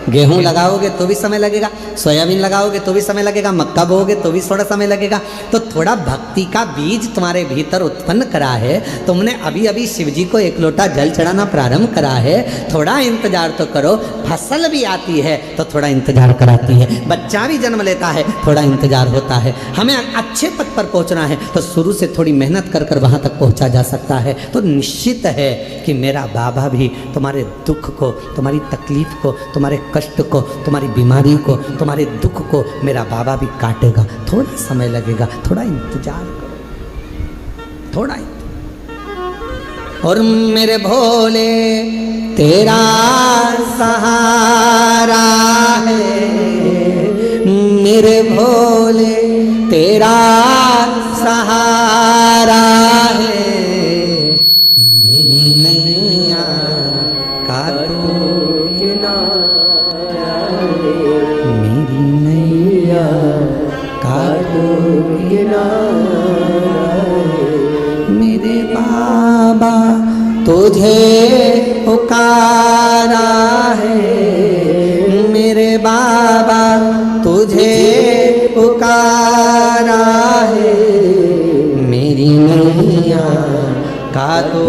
गेहूं लगाओगे तो भी समय लगेगा, सोयाबीन लगाओगे तो भी समय लगेगा, मक्का बोओगे तो भी थोड़ा समय लगेगा। तो थोड़ा भक्ति का बीज तुम्हारे भीतर उत्पन्न करा है, तुमने अभी अभी शिव जी को 1 लोटा जल चढ़ाना प्रारंभ करा है, थोड़ा इंतजार तो करो। फसल भी आती है तो थोड़ा इंतजार कराती है, बच्चा भी जन्म लेता है थोड़ा इंतजार होता है। हमें अच्छे पद पर पहुंचना है तो शुरू से थोड़ी मेहनत कर कर वहां तक पहुंचा जा सकता है। तो निश्चित है कि मेरा बाबा भी तुम्हारे दुख को, तुम्हारी तकलीफ को, तुम्हारे कष्ट को, तुम्हारी बीमारी को, तुम्हारे दुख को मेरा बाबा भी काटेगा। थोड़ा समय लगेगा, थोड़ा इंतजार करो, थोड़ा और मेरे भोले तेरा सहारा है, मेरे भोले तेरा सहारा है, मेरी नैया काटो मेरी नैया काटो मेरे बाबा तुझे पुकारा है, मेरे राहे, मेरी नैया का तो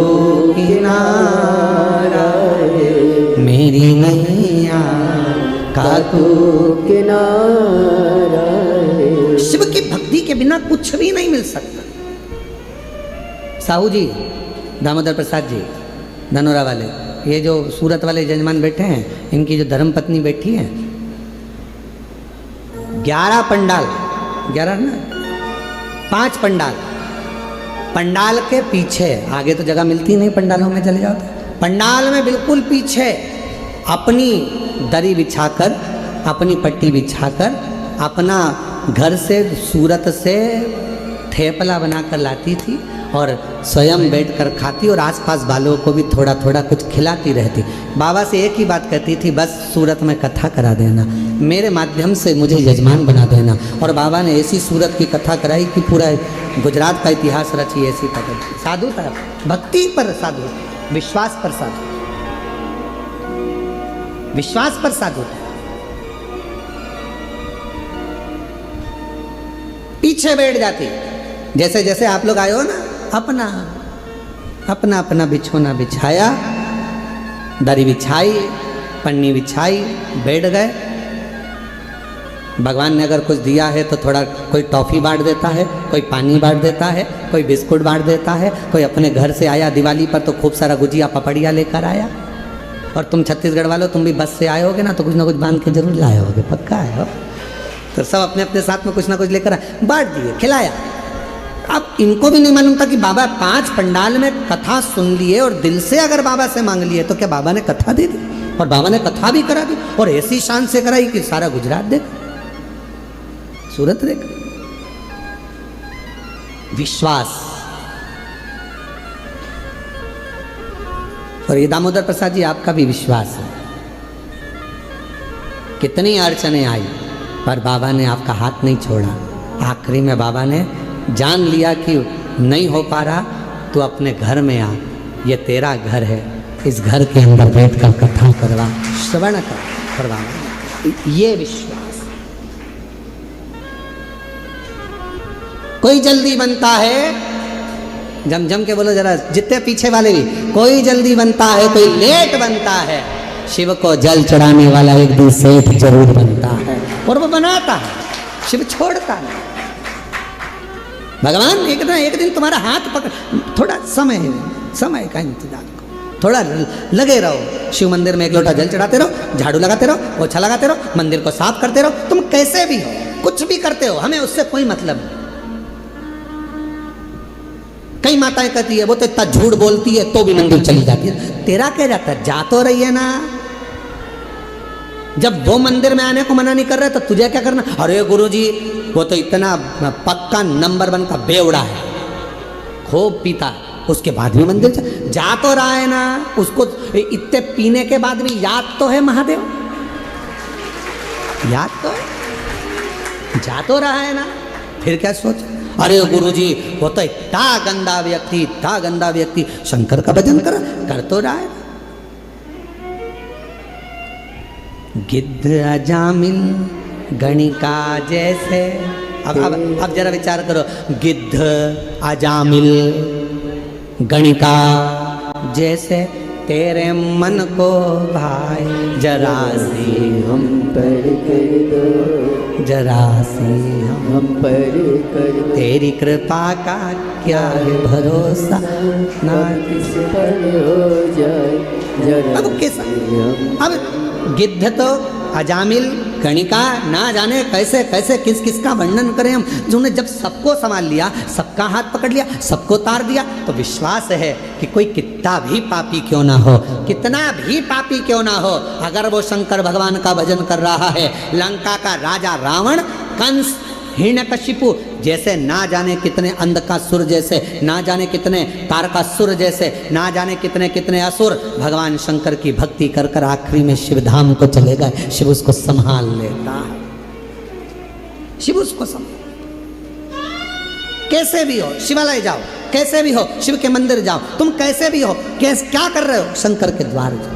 किनारा है, मेरी नैया का तो किनारा है। शिव की भक्ति के बिना कुछ भी नहीं मिल सकता। साहू जी, दामोदर प्रसाद जी, धनोरा वाले, ये जो सूरत वाले जजमान बैठे हैं, इनकी जो धर्मपत्नी बैठी है, 11 पंडाल, 11 ना 5 पंडाल, पंडाल के पीछे, आगे तो जगह मिलती नहीं, पंडालों में चले जाओ तो पंडाल में बिल्कुल पीछे अपनी दरी बिछाकर, अपनी पट्टी बिछाकर, अपना घर से सूरत से ठेपला बनाकर लाती थी और स्वयं बैठकर खाती और आसपास वालों को भी थोड़ा थोड़ा कुछ खिलाती रहती। बाबा से एक ही बात कहती थी, बस सूरत में कथा करा देना, मेरे माध्यम से मुझे यजमान बना देना। और बाबा ने ऐसी सूरत की कथा कराई कि पूरा गुजरात का इतिहास रची। ऐसी पकड़ साधु था, भक्ति पर साधु, विश्वास पर साधु, विश्वास पर साधु था। पीछे बैठ जाती, जैसे जैसे आप लोग आए हो ना, अपना अपना अपना बिछोना बिछाया, दरी बिछाई, पन्नी बिछाई, बैठ गए। भगवान ने अगर कुछ दिया है तो थोड़ा कोई टॉफ़ी बांट देता है, कोई पानी बांट देता है, कोई बिस्कुट बांट देता है, कोई अपने घर से आया दिवाली पर तो खूब सारा गुजिया पपड़िया लेकर आया। और तुम छत्तीसगढ़ वालों, तुम भी बस से आए होगे ना, तो कुछ ना कुछ बांध के जरूर लाए होगे, पक्का है हो। तो सब अपने अपने साथ में कुछ ना कुछ लेकर बांट दिए, खिलाया। अब इनको भी नहीं मालूम था कि बाबा 5 पंडाल में कथा सुन लिए और दिल से अगर बाबा से मांग लिए तो क्या बाबा ने कथा दे दी। और बाबा ने कथा भी करा दी और ऐसी शान से कराई कि सारा गुजरात देख, सूरत देख। विश्वास। और ये दामोदर प्रसाद जी, आपका भी विश्वास है। कितनी अड़चने आई पर बाबा ने आपका हाथ नहीं छोड़ा। आखिरी में बाबा ने जान लिया कि नहीं हो पा रहा, तो अपने घर में आ, ये तेरा घर है, इस घर के अंदर बैठ कर कथा करवा, श्रवण करवा। ये विश्वास। कोई जल्दी बनता है, जम जम के बोलो जरा, जितने पीछे वाले भी, कोई जल्दी बनता है, कोई लेट बनता है। शिव को जल चढ़ाने वाला एक दिन सेठ जरूर बनता है, और वो बनाता है, शिव छोड़ता है। भगवान एक दिन तुम्हारा हाथ पकड़, थोड़ा समय का इंतजार करो, थोड़ा लगे रहो। शिव मंदिर में 1 लोटा जल चढ़ाते रहो, झाड़ू लगाते रहो, पोछा लगाते रहो, मंदिर को साफ करते रहो। तुम कैसे भी हो, कुछ भी करते हो, हमें उससे कोई मतलब नहीं। कई माताएं कहती है वो तो इतना झूठ बोलती है तो भी मंदिर चली जाती है। तेरा क्या जाता है, जा तो रही है ना। जब वो मंदिर में आने को मना नहीं कर रहे तो तुझे क्या करना। अरे गुरुजी वो तो इतना पक्का नंबर 1 का बेवड़ा है, खूब पीता, उसके बाद भी मंदिर जा तो रहा है ना। उसको इतने पीने के बाद भी याद तो है महादेव, याद तो है, जा तो रहा है ना। फिर क्या सोच, अरे गुरुजी वो तो इतना गंदा व्यक्ति शंकर का भजन कर तो रहा है। गिद्ध अजामिल गणिका जैसे, अब जरा विचार करो, गिद्ध अजामिल गणिका जैसे तेरे मन को भाई, जरा सी हम पर कर दो, जरा सी हम पर कर दो। तेरी कृपा का क्या है भरोसा, ना किस पर हो जाए जरा। अब किस, अब गिद्ध तो अजामिल गणिका, ना जाने कैसे कैसे किस किस का वर्णन करें हम, जिन्होंने जब सबको संभाल लिया, सबका हाथ पकड़ लिया, सबको तार दिया, तो विश्वास है कि कोई कितना भी पापी क्यों ना हो, कितना भी पापी क्यों ना हो, अगर वो शंकर भगवान का भजन कर रहा है, लंका का राजा रावण, कंस, हिरण्यकशिपु जैसे ना जाने कितने अंधकासुर जैसे, ना जाने कितने तारकासुर जैसे, ना जाने कितने कितने असुर भगवान शंकर की भक्ति कर कर आखिरी में शिव धाम को चले गए। शिव उसको संभाल लेता है, शिव उसको संभाल। कैसे भी हो शिवालय जाओ, कैसे भी हो शिव के मंदिर जाओ, तुम कैसे भी हो, क्या कर रहे हो, शंकर के द्वार जाओ।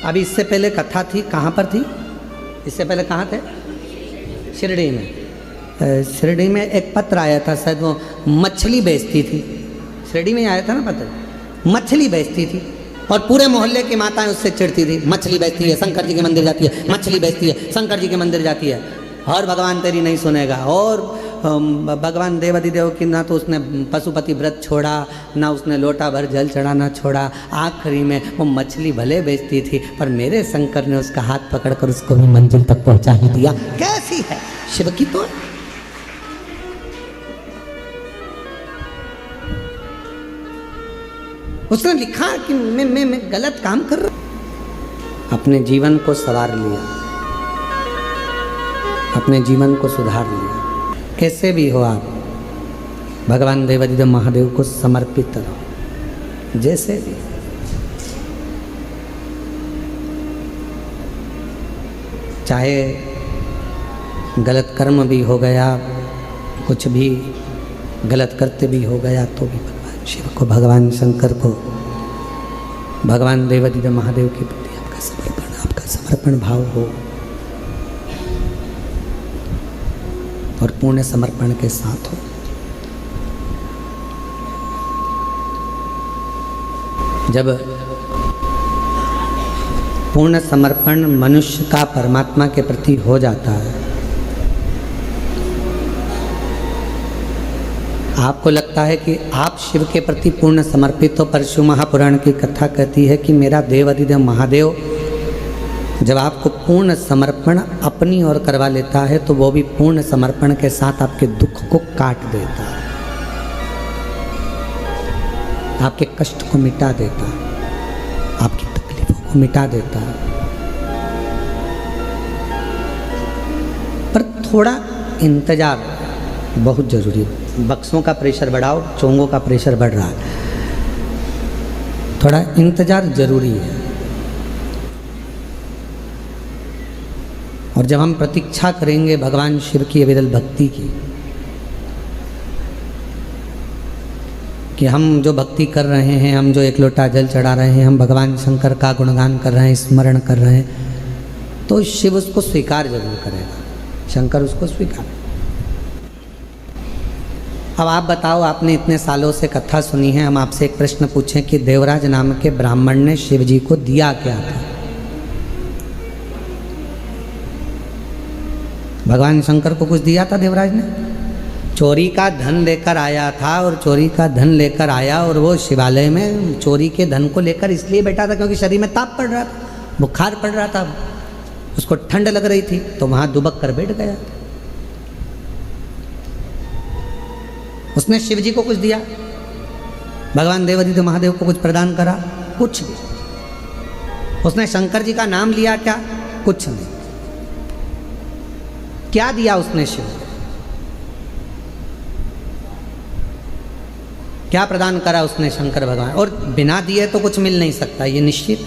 अभी इससे पहले कथा थी, कहाँ पर थी, इससे पहले कहाँ थे? शिरडी में। शिरडी में एक पत्र आया था, शायद वो मछली बेचती थी। शिरडी में आया था ना पत्र, मछली बेचती थी और पूरे मोहल्ले की माताएं उससे चिढ़ती थी, मछली बेचती है, शंकर जी के मंदिर जाती है, मछली बेचती है, शंकर जी के मंदिर जाती है, और भगवान तेरी नहीं सुनेगा। और भगवान देवाधिदेव की ना तो उसने पशुपति व्रत छोड़ा, ना उसने लोटा भर जल चढ़ाना छोड़ा। आखिरी में वो मछली भले बेचती थी पर मेरे शंकर ने उसका हाथ पकड़कर उसको भी मंजिल तक पहुंचा ही दिया। कैसी है शिव की तो। उसने लिखा कि मैं गलत काम कर रहा। अपने जीवन को संवार लिया, अपने जीवन को सुधार लिया। कैसे भी हो आप भगवान देवाधिदेव महादेव को समर्पित रहो, जैसे भी। चाहे गलत कर्म भी हो गया, कुछ भी गलत करते भी हो गया, तो भी भगवान शिव को, भगवान शंकर को, भगवान देवाधिदेव महादेव के प्रति आपका समर्पण भाव हो और पूर्ण समर्पण के साथ हो। जब पूर्ण समर्पण मनुष्य का परमात्मा के प्रति हो जाता है, आपको लगता है कि आप शिव के प्रति पूर्ण समर्पित हो। परशु महापुराण की कथा कहती है कि मेरा देवाधिदेव महादेव जब आपको पूर्ण समर्पण अपनी ओर करवा लेता है तो वो भी पूर्ण समर्पण के साथ आपके दुख को काट देता है, आपके कष्ट को मिटा देता है, आपकी तकलीफों को मिटा देता है। पर थोड़ा इंतजार बहुत जरूरी है। बक्सों का प्रेशर बढ़ाओ, चोंगों का प्रेशर बढ़ रहा है, थोड़ा इंतजार जरूरी है। और जब हम प्रतीक्षा करेंगे भगवान शिव की अविरल भक्ति की, कि हम जो भक्ति कर रहे हैं, हम जो एक लोटा जल चढ़ा रहे हैं, हम भगवान शंकर का गुणगान कर रहे हैं, स्मरण कर रहे हैं, तो शिव उसको स्वीकार जरूर करेगा, शंकर उसको स्वीकार। अब आप बताओ, आपने इतने सालों से कथा सुनी है, हम आपसे एक प्रश्न पूछें कि देवराज नाम के ब्राह्मण ने शिव जी को दिया क्या था? भगवान शंकर को कुछ दिया था देवराज ने? चोरी का धन लेकर आया था, और चोरी का धन लेकर आया और वो शिवालय में चोरी के धन को लेकर इसलिए बैठा था क्योंकि शरीर में ताप पड़ रहा था, बुखार पड़ रहा था, उसको ठंड लग रही थी, तो वहां दुबक कर बैठ गया। उसने शिव जी को कुछ दिया? भगवान देवाधिदेव महादेव को कुछ प्रदान करा? कुछ भी। उसने शंकर जी का नाम लिया क्या? कुछ नहीं। क्या दिया उसने शिव? क्या प्रदान करा उसने शंकर भगवान? और बिना दिए तो कुछ मिल नहीं सकता, ये निश्चित।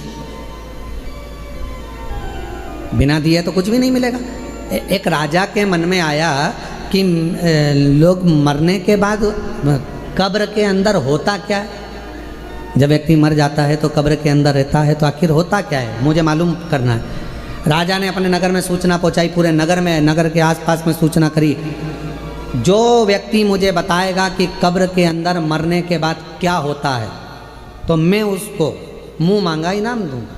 बिना दिए तो कुछ भी नहीं मिलेगा। एक राजा के मन में आया कि लोग मरने के बाद कब्र के अंदर होता क्या है? जब व्यक्ति मर जाता है तो कब्र के अंदर रहता है, तो आखिर होता क्या है, मुझे मालूम करना है। राजा ने अपने नगर में सूचना पहुंचाई, पूरे नगर में, नगर के आसपास में सूचना करी, जो व्यक्ति मुझे बताएगा कि कब्र के अंदर मरने के बाद क्या होता है तो मैं उसको मुंह मांगा इनाम दूंगा।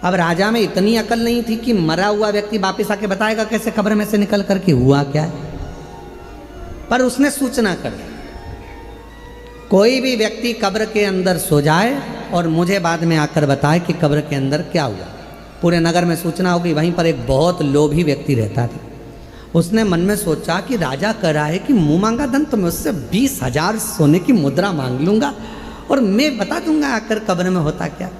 अब राजा में इतनी अकल नहीं थी कि मरा हुआ व्यक्ति वापिस आके बताएगा कैसे कब्र में से निकल करके हुआ क्या है, पर उसने सूचना कर दी, कोई भी व्यक्ति कब्र के अंदर सो जाए और मुझे बाद में आकर बताए कि कब्र के अंदर क्या हुआ। पूरे नगर में सूचना होगी। वहीं पर एक बहुत लोभी व्यक्ति रहता था। उसने मन में सोचा कि राजा कह रहा है कि मुंह मांगा धन, तो मैं उससे 20,000 सोने की मुद्रा मांग लूंगा और मैं बता दूंगा आकर कब्र में होता क्या।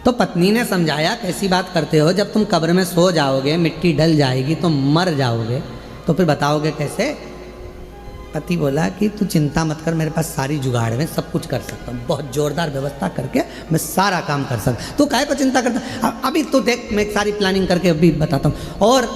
तो पत्नी ने समझाया, कैसी बात करते हो, जब तुम कब्र में सो जाओगे, मिट्टी ढल जाएगी, तो मर जाओगे, तो फिर बताओगे कैसे? पति बोला कि तू चिंता मत कर, मेरे पास सारी जुगाड़ में सब कुछ कर सकता हूँ, बहुत जोरदार व्यवस्था करके मैं सारा काम कर सकता। तू काहे को चिंता करता? अभी तो देख, मैं सारी प्लानिंग करके अभी बताता हूँ। और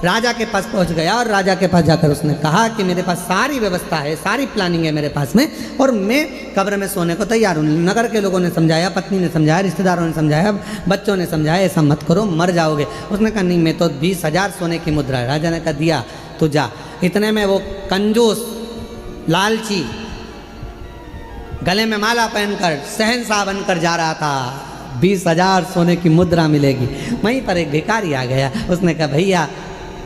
राजा के पास पहुंच गया और राजा के पास जाकर उसने कहा कि मेरे पास सारी व्यवस्था है, सारी प्लानिंग है मेरे पास में, और मैं कब्र में सोने को तैयार हूँ। नगर के लोगों ने समझाया, पत्नी ने समझाया, रिश्तेदारों ने समझाया, बच्चों ने समझाया, ऐसा मत करो, मर जाओगे। उसने कहा नहीं, मैं तो 20,000 सोने की मुद्रा है। राजा ने कहा दिया तो जा। इतने में वो कंजूस लालची गले में माला पहनकर शहंशाह बनकर जा रहा था। 20,000 सोने की मुद्रा मिलेगी। वहीं पर एक भिखारी आ गया, उसने कहा भैया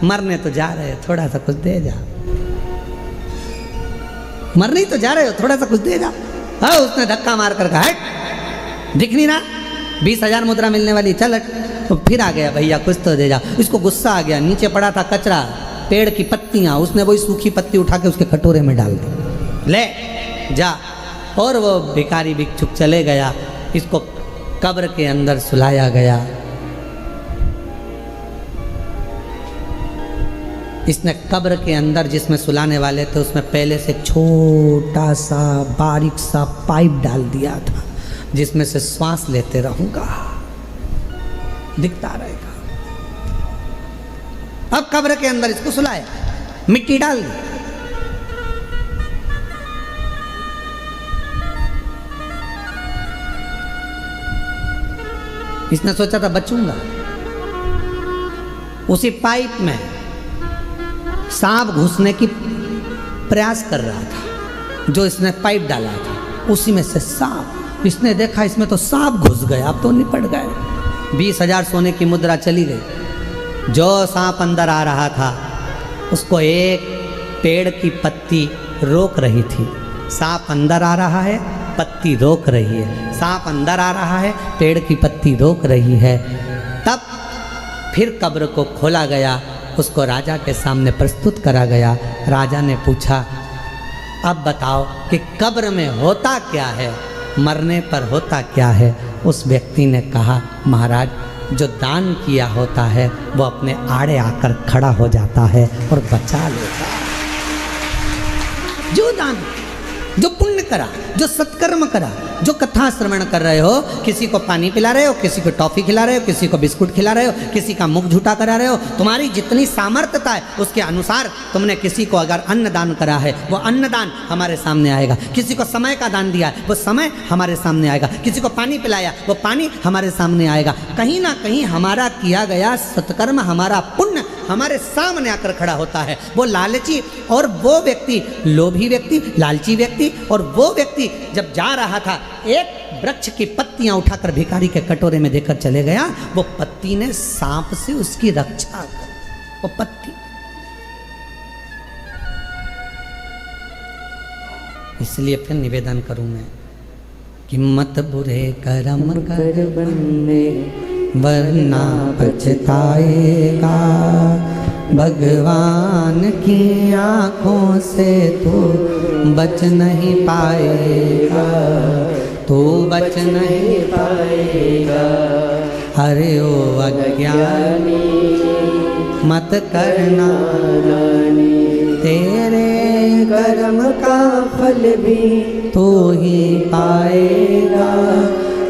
मरने तो जा रहे हो, थोड़ा सा कुछ दे जा। मरने तो जा रहे हो, थोड़ा सा कुछ दे जा। हाँ, उसने धक्का मार कर कहा हट, दिख नहीं रहा 20,000 मुद्रा मिलने वाली, चल हट। तो फिर आ गया भैया कुछ तो दे जा। इसको गुस्सा आ गया, नीचे पड़ा था कचरा, पेड़ की पत्तियां, उसने वही सूखी पत्ती उठा के उसके कटोरे में डाल दी, ले जा। और वो भिखारी भिक्षुक चले गया। इसको कब्र के अंदर सुलाया गया। इसने कब्र के अंदर जिसमें सुलाने वाले थे उसमें पहले से छोटा सा बारीक सा पाइप डाल दिया था, जिसमें से श्वास लेते रहूंगा, दिखता रहेगा। अब कब्र के अंदर इसको सुलाया, मिट्टी डाल दी। इसने सोचा था बचूंगा। उसी पाइप में सांप घुसने की प्रयास कर रहा था, जो इसने पाइप डाला था उसी में से सांप। इसने देखा इसमें तो सांप घुस गए, अब तो निपट गए। 20,000 सोने की मुद्रा चली गई। जो सांप अंदर आ रहा था उसको एक पेड़ की पत्ती रोक रही थी। सांप अंदर आ रहा है, पत्ती रोक रही है। सांप अंदर आ रहा है, पेड़ की पत्ती रोक रही है। तब फिर कब्र को खोला गया, उसको राजा के सामने प्रस्तुत करा गया। राजा ने पूछा अब बताओ कि कब्र में होता क्या है, मरने पर होता क्या है। उस व्यक्ति ने कहा महाराज, जो दान किया होता है वो अपने आड़े आकर खड़ा हो जाता है और बचा लेता है। जो दान, जो पुण्य करा, जो सत्कर्म करा, जो कथा श्रवण कर रहे हो, किसी को पानी पिला रहे हो, किसी को टॉफी खिला रहे हो, किसी को बिस्कुट खिला रहे हो, किसी का मुख झूठा करा रहे हो, तुम्हारी जितनी सामर्थ्यता है उसके अनुसार तुमने किसी को अगर अन्न दान करा है वो अन्न दान हमारे सामने आएगा। किसी को समय का दान दिया है वो समय हमारे सामने आएगा। किसी को पानी पिलाया वो पानी हमारे सामने आएगा। कहीं ना कहीं हमारा किया गया सत्कर्म, हमारा पुण्य हमारे सामने आकर खड़ा होता है। वो लालची और वो व्यक्ति, लोभी व्यक्ति, लालची व्यक्ति और वो व्यक्ति जब जा रहा था, एक वृक्ष की पत्तियां उठाकर भिखारी के कटोरे में देकर चले गया। वो पत्ती ने सांप से उसकी रक्षा कर, वो पत्ती। इसलिए फिर निवेदन करूं मैं कि मत बुरे कर्म कर बंदे वरना पछताएगा। भगवान की आँखों से तू बच नहीं पाएगा, तू बच नहीं पाएगा। अरे ओ अज्ञानी मत करना, तेरे कर्म का फल भी तू ही पाएगा।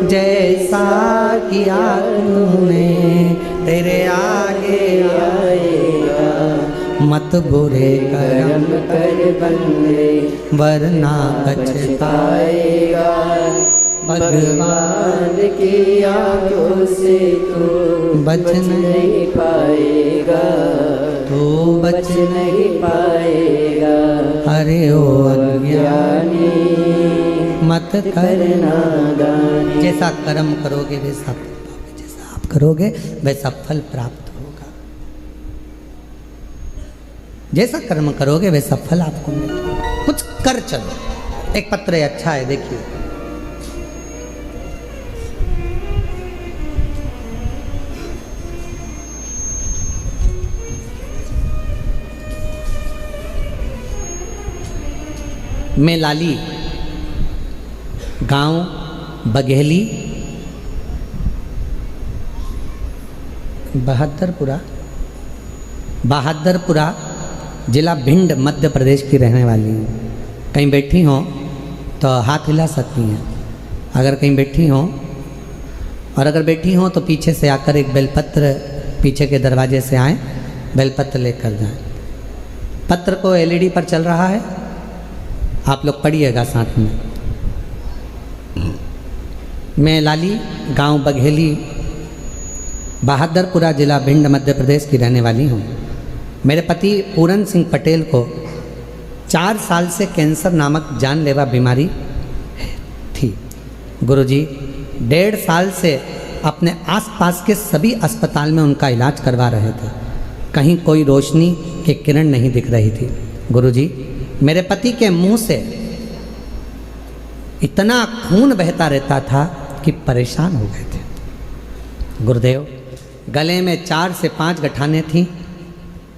जैसा किया तूने तेरे आगे आएगा। मत बुरे कर्म कर बंदे वरना पछताएगा। भगवान की आँखों से तू बच नहीं पाएगा, तू बच नहीं पाएगा। अरे ओ अज्ञानी मत करना दानी। जैसा कर्म करोगे वैसा फल पाओगे, जैसा आप करोगे वैसा फल प्राप्त होगा। जैसा कर्म करोगे वैसा फल आपको मिलेगा। कुछ कर चलो। एक पत्र है, अच्छा है, देखिए। मैं लाली, गांव बघेली, बहादुरपुरा, जिला भिंड, मध्य प्रदेश की रहने वाली हूँ। कहीं बैठी हो तो हाथ हिला सकती हैं अगर कहीं बैठी हो, और अगर बैठी हो तो पीछे से आकर एक बेलपत्र पीछे के दरवाजे से आएँ बेलपत्र लेकर जाएं। पत्र को एलईडी पर चल रहा है, आप लोग पढ़िएगा साथ में। मैं लाली, गांव बघेली, बहादुरपुरा जिला भिंड मध्य प्रदेश की रहने वाली हूँ। मेरे पति पूरन सिंह पटेल को 4 साल से कैंसर नामक जानलेवा बीमारी थी। गुरुजी 1.5 साल से अपने आसपास के सभी अस्पताल में उनका इलाज करवा रहे थे, कहीं कोई रोशनी की किरण नहीं दिख रही थी। गुरुजी मेरे पति के मुंह से इतना खून बहता रहता था कि परेशान हो गए थे। गुरुदेव गले में 4 से 5 गठानें थीं।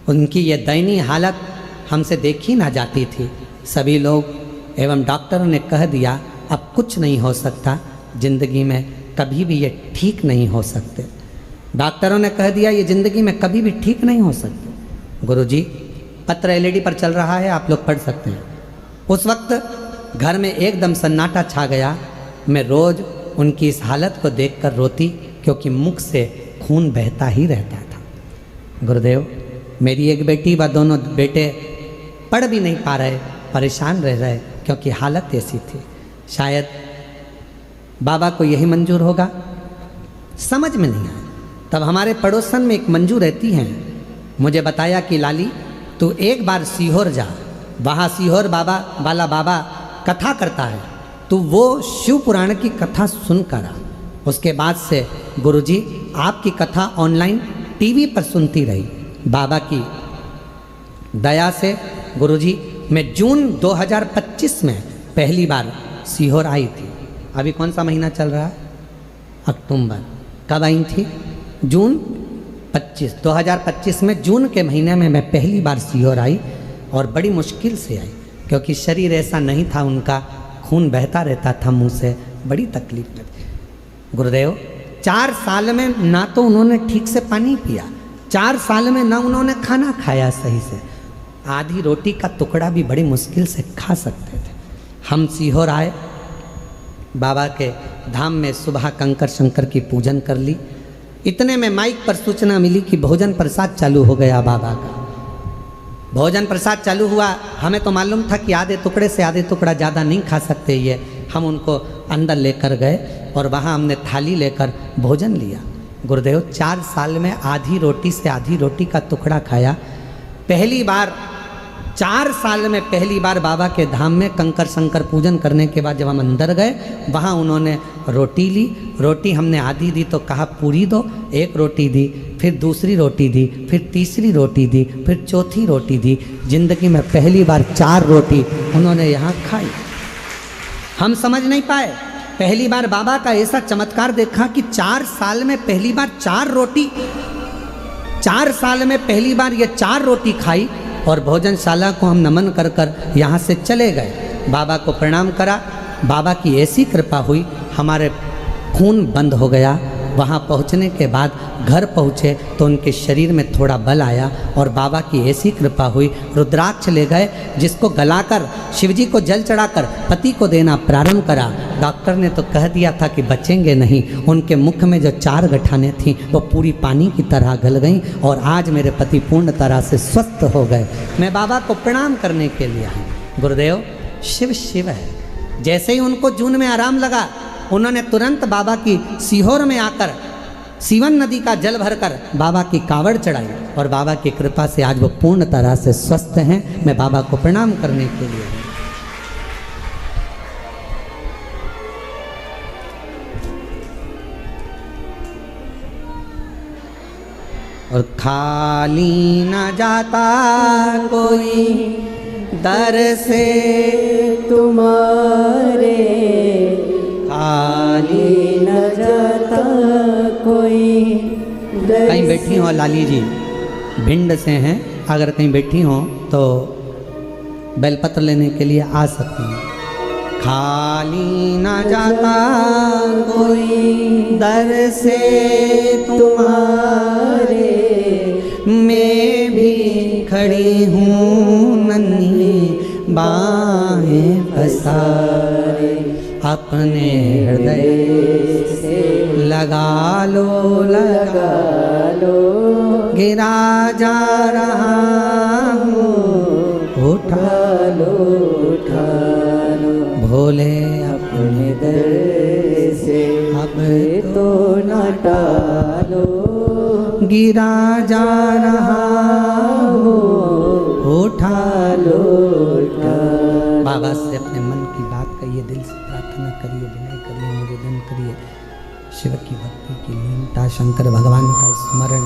उनकी ये दयनीय हालत हमसे देखी ना जाती थी। सभी लोग एवं डॉक्टरों ने कह दिया अब कुछ नहीं हो सकता, ज़िंदगी में कभी भी ये ठीक नहीं हो सकते। डॉक्टरों ने कह दिया ये ज़िंदगी में कभी भी ठीक नहीं हो सकते। गुरुजी पत्र एलईडी पर चल रहा है, आप लोग पढ़ सकते हैं। उस वक्त घर में एकदम सन्नाटा छा गया। मैं रोज़ उनकी इस हालत को देखकर रोती, क्योंकि मुख से खून बहता ही रहता था। गुरुदेव मेरी एक बेटी व दोनों बेटे पढ़ भी नहीं पा रहे, परेशान रह रहे, क्योंकि हालत ऐसी थी। शायद बाबा को यही मंजूर होगा, समझ में नहीं आया। तब हमारे पड़ोसन में एक मंजू रहती हैं, मुझे बताया कि लाली तू एक बार सीहोर जा, वहाँ सीहोर बाबा वाला बाबा कथा करता है, तू वो शिव पुराण की कथा सुन कर आ। उसके बाद से गुरुजी आपकी कथा ऑनलाइन टीवी पर सुनती रही। बाबा की दया से गुरुजी मैं जून 2025 में पहली बार सीहोर आई थी। अभी कौन सा महीना चल रहा है? अक्टूबर। कब आई थी? जून 2025 में जून के महीने में मैं पहली बार सीहोर आई, और बड़ी मुश्किल से आई, क्योंकि शरीर ऐसा नहीं था, उनका खून बहता रहता था मुंह से, बड़ी तकलीफ में थी। गुरुदेव 4 साल में ना तो उन्होंने ठीक से पानी पिया, 4 साल में ना उन्होंने खाना खाया सही से, आधी रोटी का टुकड़ा भी बड़ी मुश्किल से खा सकते थे। हम सीहोर आए, बाबा के धाम में सुबह कंकर शंकर की पूजन कर ली। इतने में माइक पर सूचना मिली कि भोजन प्रसाद चालू हो गया बाबा का। भोजन प्रसाद चालू हुआ, हमें तो मालूम था कि आधे टुकड़े से आधे टुकड़ा ज़्यादा नहीं खा सकते ये। हम उनको अंदर लेकर गए और वहाँ हमने थाली लेकर भोजन लिया। गुरुदेव 4 साल में आधी रोटी से आधी रोटी का टुकड़ा खाया। पहली बार 4 साल में पहली बार बाबा के धाम में कंकर शंकर पूजन करने के बाद जब हम अंदर गए, वहाँ उन्होंने रोटी ली। रोटी हमने आधी दी तो कहा पूरी दो, 1 रोटी दी, फिर दूसरी रोटी दी, फिर तीसरी रोटी दी, फिर चौथी रोटी दी। जिंदगी में पहली बार 4 रोटी उन्होंने यहाँ खाई। हम समझ नहीं पाए। पहली बार बाबा का ऐसा चमत्कार देखा कि 4 साल में पहली बार 4 रोटी, 4 साल में पहली बार ये 4 रोटी खाई। और भोजनशाला को हम नमन कर कर यहाँ से चले गए। बाबा को प्रणाम करा। बाबा की ऐसी कृपा हुई, हमारे खून बंद हो गया। वहाँ पहुँचने के बाद घर पहुँचे तो उनके शरीर में थोड़ा बल आया, और बाबा की ऐसी कृपा हुई, रुद्राक्ष ले गए, जिसको गलाकर शिवजी को जल चढ़ाकर पति को देना प्रारंभ करा। डॉक्टर ने तो कह दिया था कि बचेंगे नहीं। उनके मुख में जो 4 गठानें थीं वो पूरी पानी की तरह गल गईं, और आज मेरे पति पूर्ण तरह से स्वस्थ हो गए। मैं बाबा को प्रणाम करने के लिए आई। गुरुदेव शिव शिव है। जैसे ही उनको जून में आराम लगा, उन्होंने तुरंत बाबा की सीहोर में आकर सीवन नदी का जल भरकर बाबा की कावड़ चढ़ाई, और बाबा की कृपा से आज वो पूर्ण तरह से स्वस्थ हैं। मैं बाबा को प्रणाम करने के लिए आई। और खाली न जाता कोई दर से तुम्हारे, खाली न जाता कोई दर। कहीं बैठी हो लाली जी, भिंड से हैं, अगर कहीं बैठी हो तो बेलपत्र लेने के लिए आ सकती हैं। खाली न जाता कोई दर से तुम्हारे, मैं भी खड़ी हूँ नन्ही बाहें पसारे, अपने हृदय से लगा लो, लगा लो गिरा जा रहा हूँ, उठा लो भोले अपने दर से अब तो न टालो। गिरा जा रहा हूँ, उठा लो बाबा से अपने मन की बात कहिए, दिल से प्रार्थना करिए, विनय करिए, निवेदन करिए। शिव की भक्ति की लीनता, शंकर भगवान का स्मरण,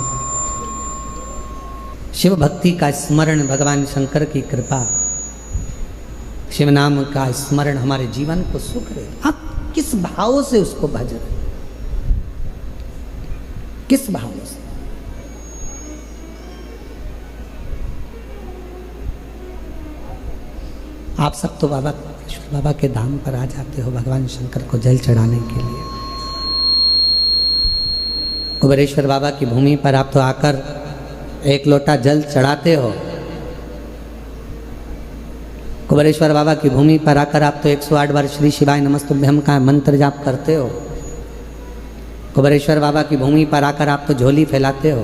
शिव भक्ति का स्मरण, भगवान शंकर की कृपा, शिव नाम का स्मरण हमारे जीवन को सुख दे। आप किस भाव से उसको भज रहे, किस भाव से? आप सब तो बाबा के धाम पर आ जाते हो भगवान शंकर को जल चढ़ाने के लिए। कुबेरेश्वर बाबा की भूमि पर आप तो आकर एक लोटा जल चढ़ाते हो। कुबेरेश्वर बाबा की भूमि पर आकर आप तो 108 बार श्री शिवाय नमस्तुभ्यम का मंत्र जाप करते हो। कुबेरेश्वर बाबा की भूमि पर आकर आप तो झोली फैलाते हो।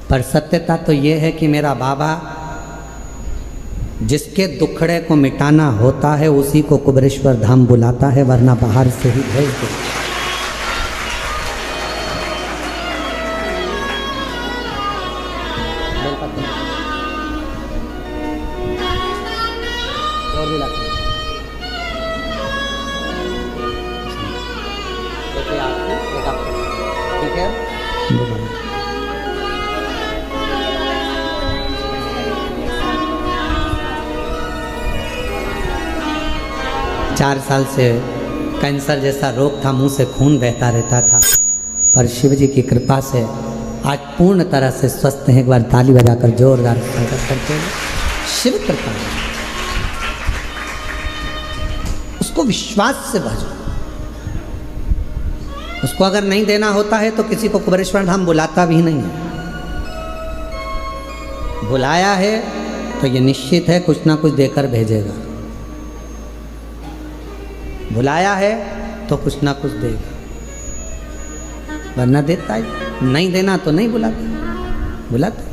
पर सत्यता तो ये है कि मेरा बाबा जिसके दुखड़े को मिटाना होता है उसी को कुबेरेश्वर धाम बुलाता है, वरना बाहर से ही भेज दो। ठीक है, 4 साल से कैंसर जैसा रोग था, मुंह से खून बहता रहता था, पर शिव जी की कृपा से आज पूर्ण तरह से स्वस्थ हैं। एक बार ताली बजाकर जोरदार स्वागत करते हैं। शिव कृपा है, उसको विश्वास से भजो। उसको अगर नहीं देना होता है तो किसी को कुबेरेश्वर धाम बुलाता भी नहीं है। बुलाया है तो ये निश्चित है कुछ ना कुछ देकर भेजेगा। बुलाया है तो कुछ ना कुछ देगा, वरना देता है। नहीं देना तो नहीं बुलाता।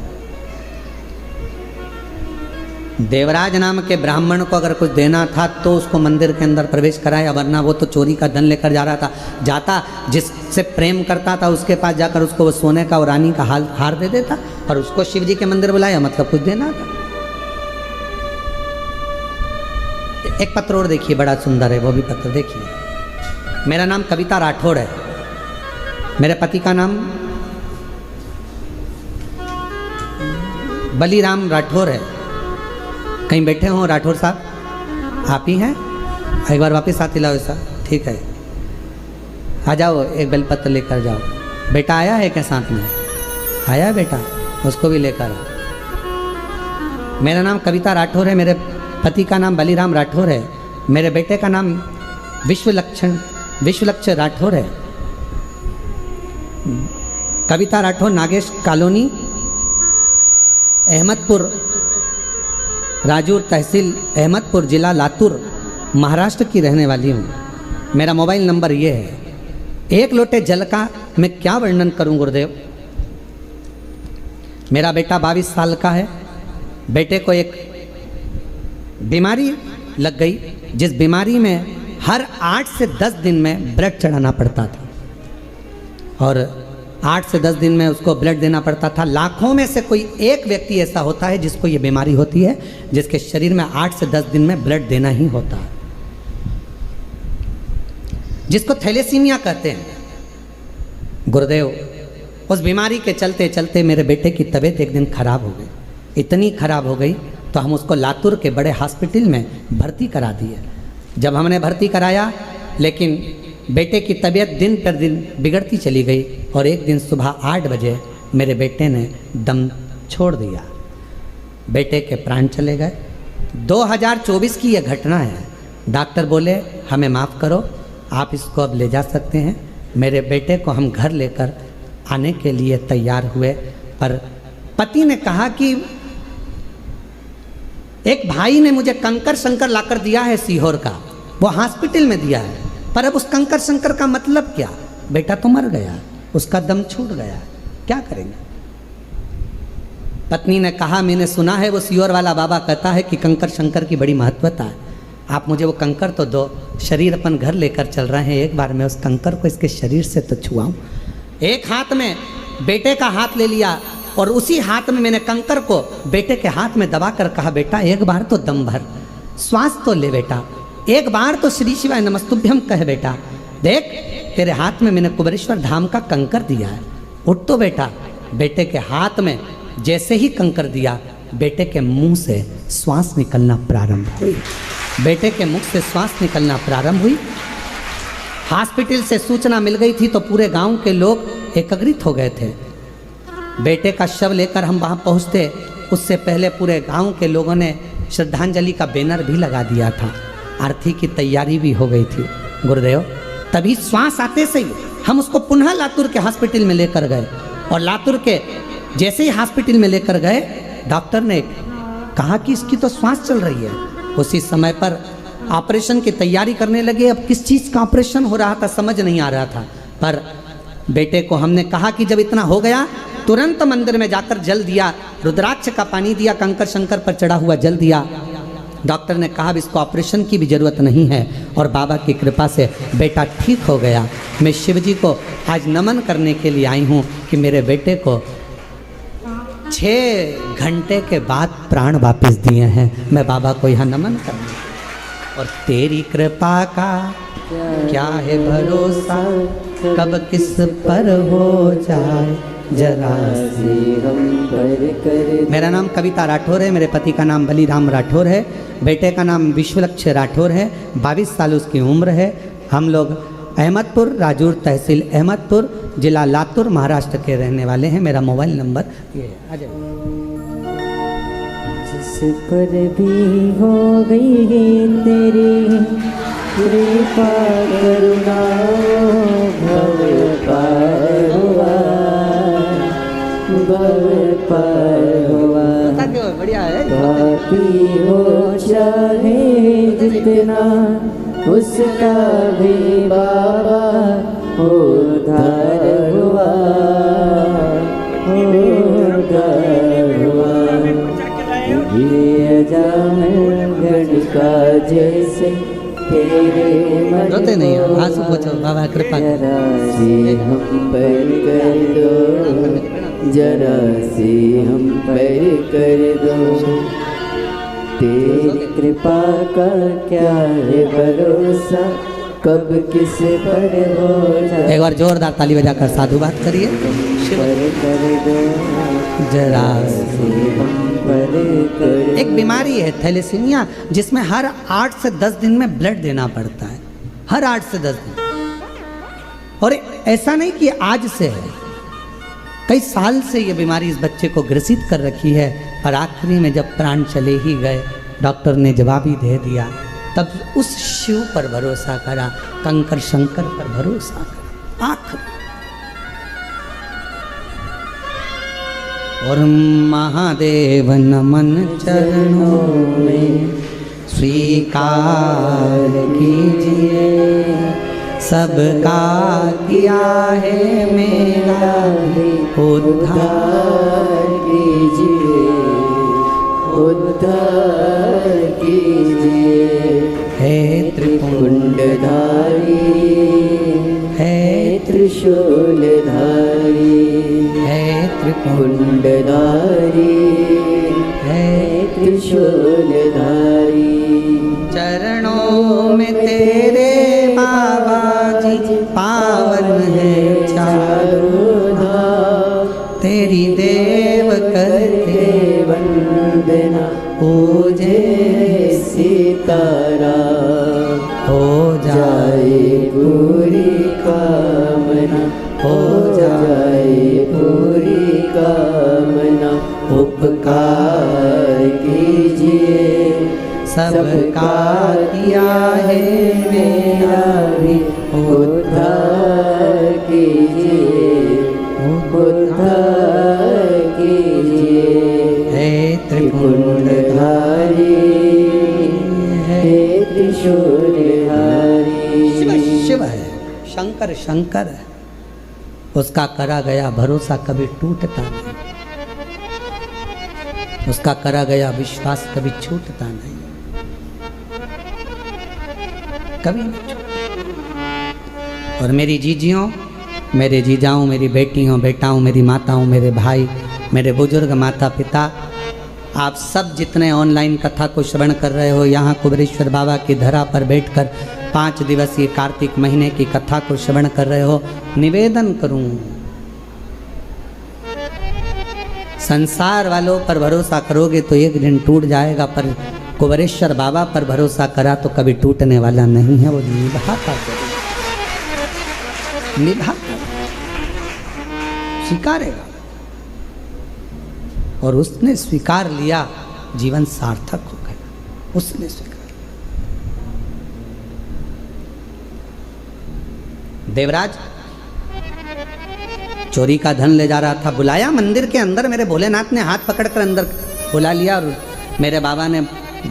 देवराज नाम के ब्राह्मण को अगर कुछ देना था तो उसको मंदिर के अंदर प्रवेश कराया, वरना वो तो चोरी का धन लेकर जा रहा था। जाता जिससे प्रेम करता था उसके पास जाकर उसको वो सोने का और रानी का हार दे देता, और उसको शिव जी के मंदिर बुलाया, मतलब कुछ देना था। एक पत्र और देखिए, बड़ा सुंदर है वो भी पत्र देखिए। मेरा नाम कविता राठौड़ है, मेरे पति का नाम बलीराम राठौड़ है। कहीं बैठे हो राठौड़ साहब? आप ही हैं? एक बार वापस आती लाओ ऐसा, ठीक है, आ जाओ, एक बेलपत्र लेकर जाओ। बेटा आया है क्या साथ में? आया है बेटा, उसको भी लेकर आओ। मेरा नाम कविता राठौड़ है, मेरे पति का नाम बलीराम राठौड़ है, मेरे बेटे का नाम विश्वलक्ष्य राठौड़ है। कविता राठौड़, नागेश कॉलोनी, अहमदपुर, राजूर तहसील, अहमदपुर जिला लातूर, महाराष्ट्र की रहने वाली हूँ। मेरा मोबाइल नंबर ये है। एक लोटे जल का मैं क्या वर्णन करूँ गुरुदेव। मेरा बेटा 22 साल का है। बेटे को एक बीमारी लग गई, जिस बीमारी में हर 8 से 10 दिन में ब्लड चढ़ाना पड़ता था, और 8 से 10 दिन में उसको ब्लड देना पड़ता था। लाखों में से कोई एक व्यक्ति ऐसा होता है जिसको ये बीमारी होती है, जिसके शरीर में 8 से 10 दिन में ब्लड देना ही होता है, जिसको थैलेसीमिया कहते हैं। गुरुदेव, उस बीमारी के चलते चलते मेरे बेटे की तबीयत एक दिन खराब हो गई। इतनी खराब हो गई तो हम उसको लातूर के बड़े हॉस्पिटल में भर्ती करा दिए। जब हमने भर्ती कराया, लेकिन बेटे की तबीयत दिन पर दिन बिगड़ती चली गई, और एक दिन सुबह 8 बजे मेरे बेटे ने दम छोड़ दिया। बेटे के प्राण चले गए। 2024 की यह घटना है। डॉक्टर बोले हमें माफ़ करो, आप इसको अब ले जा सकते हैं। मेरे बेटे को हम घर लेकर आने के लिए तैयार हुए, पर पति ने कहा कि एक भाई ने मुझे कंकर शंकर लाकर दिया है सीहोर का, वो हॉस्पिटल में दिया है, पर अब उस कंकर शंकर का मतलब क्या? बेटा तो मर गया, उसका दम छूट गया, क्या करेंगे? पत्नी ने कहा मैंने सुना है वो सियोर वाला बाबा कहता है कि कंकर शंकर की बड़ी महत्वता है, आप मुझे वो कंकर तो दो, शरीर अपन घर लेकर चल रहे हैं, एक बार मैं उस कंकर को इसके शरीर से तो छुआऊं। एक हाथ में बेटे का हाथ ले लिया और उसी हाथ में मैंने कंकर को बेटे के हाथ में दबा कर कहा बेटा एक बार तो दम भर, श्वास तो ले बेटा, एक बार तो श्री शिवाय नमस्तुभ्यम कह बेटा, देख तेरे हाथ में मैंने कुबेरेश्वर धाम का कंकर दिया है, उठ तो बेटा। बेटे के हाथ में जैसे ही कंकर दिया बेटे के मुंह से श्वास निकलना प्रारंभ हुई, बेटे के मुख से श्वास निकलना प्रारंभ हुई। हॉस्पिटल से सूचना मिल गई थी तो पूरे गांव के लोग एकत्रित हो गए थे। बेटे का शव लेकर हम वहां पहुंचते उससे पहले पूरे गांव के लोगों ने श्रद्धांजलि का बैनर भी लगा दिया था, आरती की तैयारी भी हो गई थी। गुरुदेव तभी श्वास आते से ही हम उसको पुनः लातूर के हॉस्पिटल में लेकर गए और लातूर के जैसे ही हॉस्पिटल में लेकर गए डॉक्टर ने कहा कि इसकी तो श्वास चल रही है। उसी समय पर ऑपरेशन की तैयारी करने लगे। अब किस चीज़ का ऑपरेशन हो रहा था समझ नहीं आ रहा था, पर बेटे को हमने कहा कि जब इतना हो गया तुरंत मंदिर में जाकर जल दिया, रुद्राक्ष का पानी दिया, कंकर शंकर पर चढ़ा हुआ जल दिया। डॉक्टर ने कहा इसको ऑपरेशन की भी ज़रूरत नहीं है और बाबा की कृपा से बेटा ठीक हो गया। मैं शिव जी को आज नमन करने के लिए आई हूँ कि मेरे बेटे को 6 घंटे के बाद प्राण वापस दिए हैं। मैं बाबा को यहाँ नमन करना और तेरी कृपा का क्या है भरोसा, कब किस पर हो जाए जरा से हम पर कर। मेरा नाम कविता राठौर है, मेरे पति का नाम बलिराम राठौर है, बेटे का नाम विश्वलक्ष्य राठौर है, 22 साल उसकी उम्र है। हम लोग अहमदपुर राजूर तहसील अहमदपुर जिला लातूर महाराष्ट्र के रहने वाले हैं। मेरा मोबाइल नंबर ये है, आ जाओ। जिस पर भी हो गई है तेरी कृपा करुणा भव पार हुआ, भव पार हुआ। बढ़िया है। पापी हो चाहे जितना उसका भी बाबा उद्धार हुआ, उद्धार हुआ। ये अजामिल गणिका जैसे तेरे रोते नहीं हो, आंसू पोंछो, बाबा कृपा जरा से हम पर कर दो, जरा से हम पर कर दो। तेरी कृपा का क्या है भरोसा, कब किस पर हो जाए। एक बार जोरदार ताली बजाकर साधुवाद करिए। पर कर दो, जरा से हम पर कर। एक बीमारी है थैलेसीमिया जिसमें हर 8 से 10 दिन में ब्लड देना पड़ता है, हर 8 से 10 दिन। और ऐसा नहीं कि आज से है, कई साल से ये बीमारी इस बच्चे को ग्रसित कर रखी है। और आखिरी में जब प्राण चले ही गए, डॉक्टर ने जवाब ही दे दिया, तब उस शिव पर भरोसा करा, कंकर शंकर पर भरोसा करा आखिर। और महादेव नमन चरणों में स्वीकार कीजिए, सबका किया है मेरा भी उद्धार कीजिए, उद्धार कीजिए। हे त्रिपुंडधारी, है त्रिशूलधारी, है त्रिपुंडधारी, है त्रिशूलधारी। चरणों में तेरे बाबा जी पावन है चारों धाम, तेरी देव करके वंदना पूजे सीतारा, हो जाए पूरी कामना, हो जाए पूरी कामना। उपकार कीजिए, सबका किया है मेरा भी उद्धार कीजिए, उद्धार कीजिए। हे त्रिपुंडधारी, हे त्रिशूलधारी। शिव शिव है, शंकर शंकर है, उसका करा गया भरोसा कभी टूटता नहीं। उसका करा गया विश्वास कभी छूटता नहीं, कभी नहीं छूटता। और मेरी जीजियों, मेरे जीजाओं, मेरी बेटियों, बेटाओं, मेरी माताओं, मेरे भाई, मेरे बुजुर्ग माता पिता, आप सब जितने ऑनलाइन कथा को श्रवण कर रहे हो, यहाँ कुबेरेश्वर बाबा की धरा पर बैठकर 5 दिवसीय कार्तिक महीने की कथा को श्रवण कर रहे हो, निवेदन करूं, संसार वालों पर भरोसा करोगे तो एक दिन टूट जाएगा, पर कुबेरेश्वर बाबा पर भरोसा करा तो कभी टूटने वाला नहीं है, वो निभाता निभाता स्वीकारेगा। और उसने स्वीकार लिया, जीवन सार्थक हो गया, उसने स्वीकार। देवराज चोरी का धन ले जा रहा था, बुलाया मंदिर के अंदर, मेरे भोलेनाथ ने हाथ पकड़कर अंदर बुला लिया और मेरे बाबा ने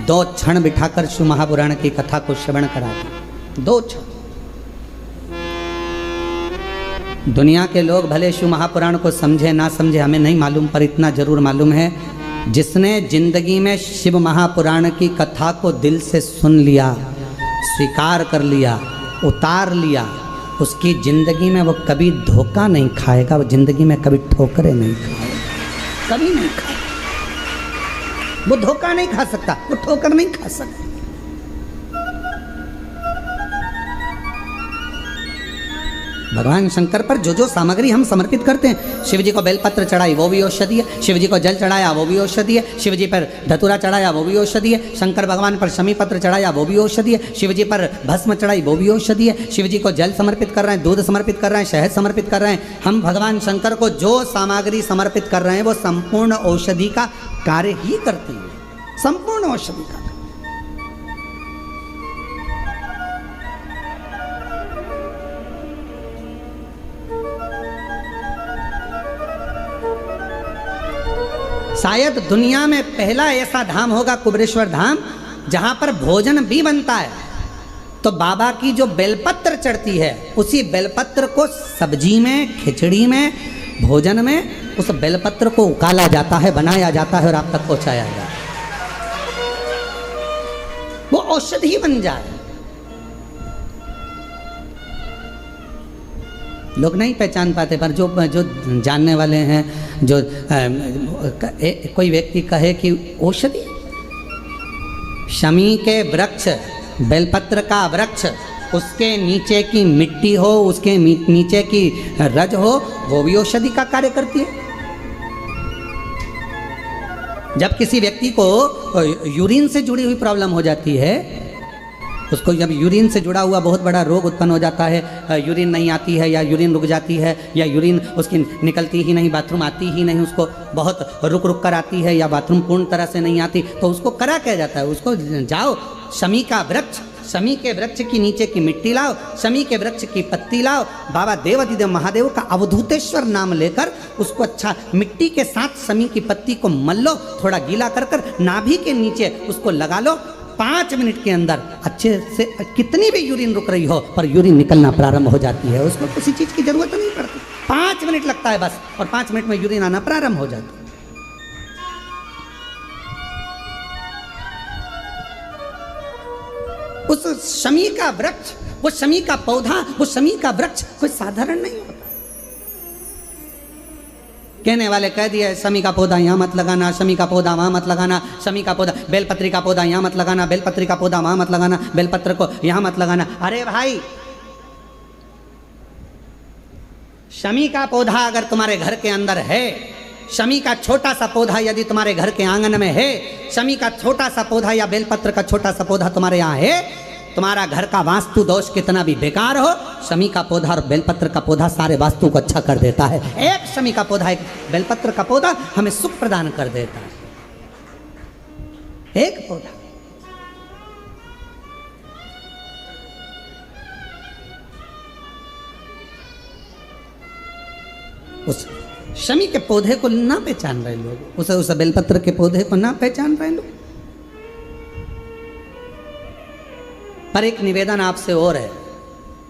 2 क्षण बिठाकर शिव महापुराण की कथा को श्रवण करा दी। 2 क्षण। दुनिया के लोग भले शिव महापुराण को समझे ना समझे हमें नहीं मालूम, पर इतना जरूर मालूम है, जिसने जिंदगी में शिव महापुराण की कथा को दिल से सुन लिया, स्वीकार कर लिया, उतार लिया, उसकी जिंदगी में वो कभी धोखा नहीं खाएगा, वो जिंदगी में कभी ठोकरें नहीं खाएगा, कभी नहीं खाएगा। वो धोखा नहीं खा सकता, वो ठोकर नहीं खा सकता। भगवान शंकर पर जो जो सामग्री हम समर्पित करते हैं, शिव जी को बेलपत्र चढ़ाई वो भी औषधि है, शिव जी को जल चढ़ाया वो भी औषधि है, शिव जी पर धतूरा चढ़ाया वो भी औषधि है, शंकर भगवान पर शमी पत्र चढ़ाया वो भी औषधि है, शिव जी पर भस्म चढ़ाई वो भी औषधि है, शिव जी को जल समर्पित कर रहे हैं, दूध समर्पित कर रहे हैं, शहद समर्पित कर रहे हैं, हम भगवान शंकर को जो सामग्री समर्पित कर रहे हैं वो संपूर्ण औषधि का कार्य ही करती है, संपूर्ण औषधि का। शायद दुनिया में पहला ऐसा धाम होगा कुबेरेश्वर धाम, जहां पर भोजन भी बनता है। तो बाबा की जो बेलपत्र चढ़ती है, उसी बेलपत्र को सब्जी में, खिचड़ी में, भोजन में उस बेलपत्र को उकाला जाता है, बनाया जाता है और आप तक पहुंचाया जाता है, वो औषधि बन जाए। लोग नहीं पहचान पाते, पर जो जानने वाले हैं, जो कोई व्यक्ति कहे कि औषधि, शमी के वृक्ष, बेलपत्र का वृक्ष, उसके नीचे की मिट्टी हो, उसके नीचे की रज हो, वो भी औषधि का कार्य करती है। जब किसी व्यक्ति को यूरिन से जुड़ी हुई प्रॉब्लम हो जाती है, उसको जब यूरिन से जुड़ा हुआ बहुत बड़ा रोग उत्पन्न हो जाता है, यूरिन नहीं आती है या यूरिन रुक जाती है या यूरिन उसकी निकलती ही नहीं, बाथरूम आती ही नहीं, उसको बहुत रुक रुक कर आती है या बाथरूम पूर्ण तरह से नहीं आती, तो उसको करा क्या जाता है, उसको जाओ शमी का वृक्ष, शमी के वृक्ष की नीचे की मिट्टी लाओ, शमी के वृक्ष की पत्ती लाओ, बाबा देवाधिदेव महादेव का अवधूतेश्वर नाम लेकर उसको अच्छा मिट्टी के साथ शमी की पत्ती को मल लो, थोड़ा गीला कर कर नाभि के नीचे उसको लगा लो। 5 मिनट के अंदर अच्छे से, कितनी भी यूरिन रुक रही हो पर यूरिन निकलना प्रारंभ हो जाती है, उसको किसी चीज़ की जरूरत नहीं पड़ती, 5 मिनट लगता है बस, और 5 मिनट में यूरिन आना प्रारंभ हो जाता है। उस शमी का वृक्ष, वो शमी का पौधा, वो शमी का वृक्ष कोई साधारण नहीं होता। कहने वाले कह दिए शमी का पौधा यहाँ मत लगाना, शमी का पौधा वहाँ मत लगाना, शमी का पौधा, बेलपत्री का पौधा यहाँ मत लगाना, बेलपत्री का पौधा वहाँ मत लगाना, बेलपत्र को यहाँ मत लगाना। अरे भाई, शमी का पौधा अगर तुम्हारे घर के अंदर है, शमी का छोटा सा पौधा यदि तुम्हारे घर के आंगन में है, शमी का छोटा सा पौधा या बेलपत्र का छोटा सा पौधा तुम्हारे यहाँ है, तुम्हारा घर का वास्तु दोष कितना भी बेकार हो, शमी का पौधा और बेलपत्र का पौधा सारे वास्तु को अच्छा कर देता है। एक शमी का पौधा, एक बेलपत्र का पौधा हमें सुख प्रदान कर देता है, एक पौधा। उस शमी के पौधे को ना पहचान रहे लोग, उस बेलपत्र के पौधे को ना पहचान रहे लोग। पर एक निवेदन आपसे और है,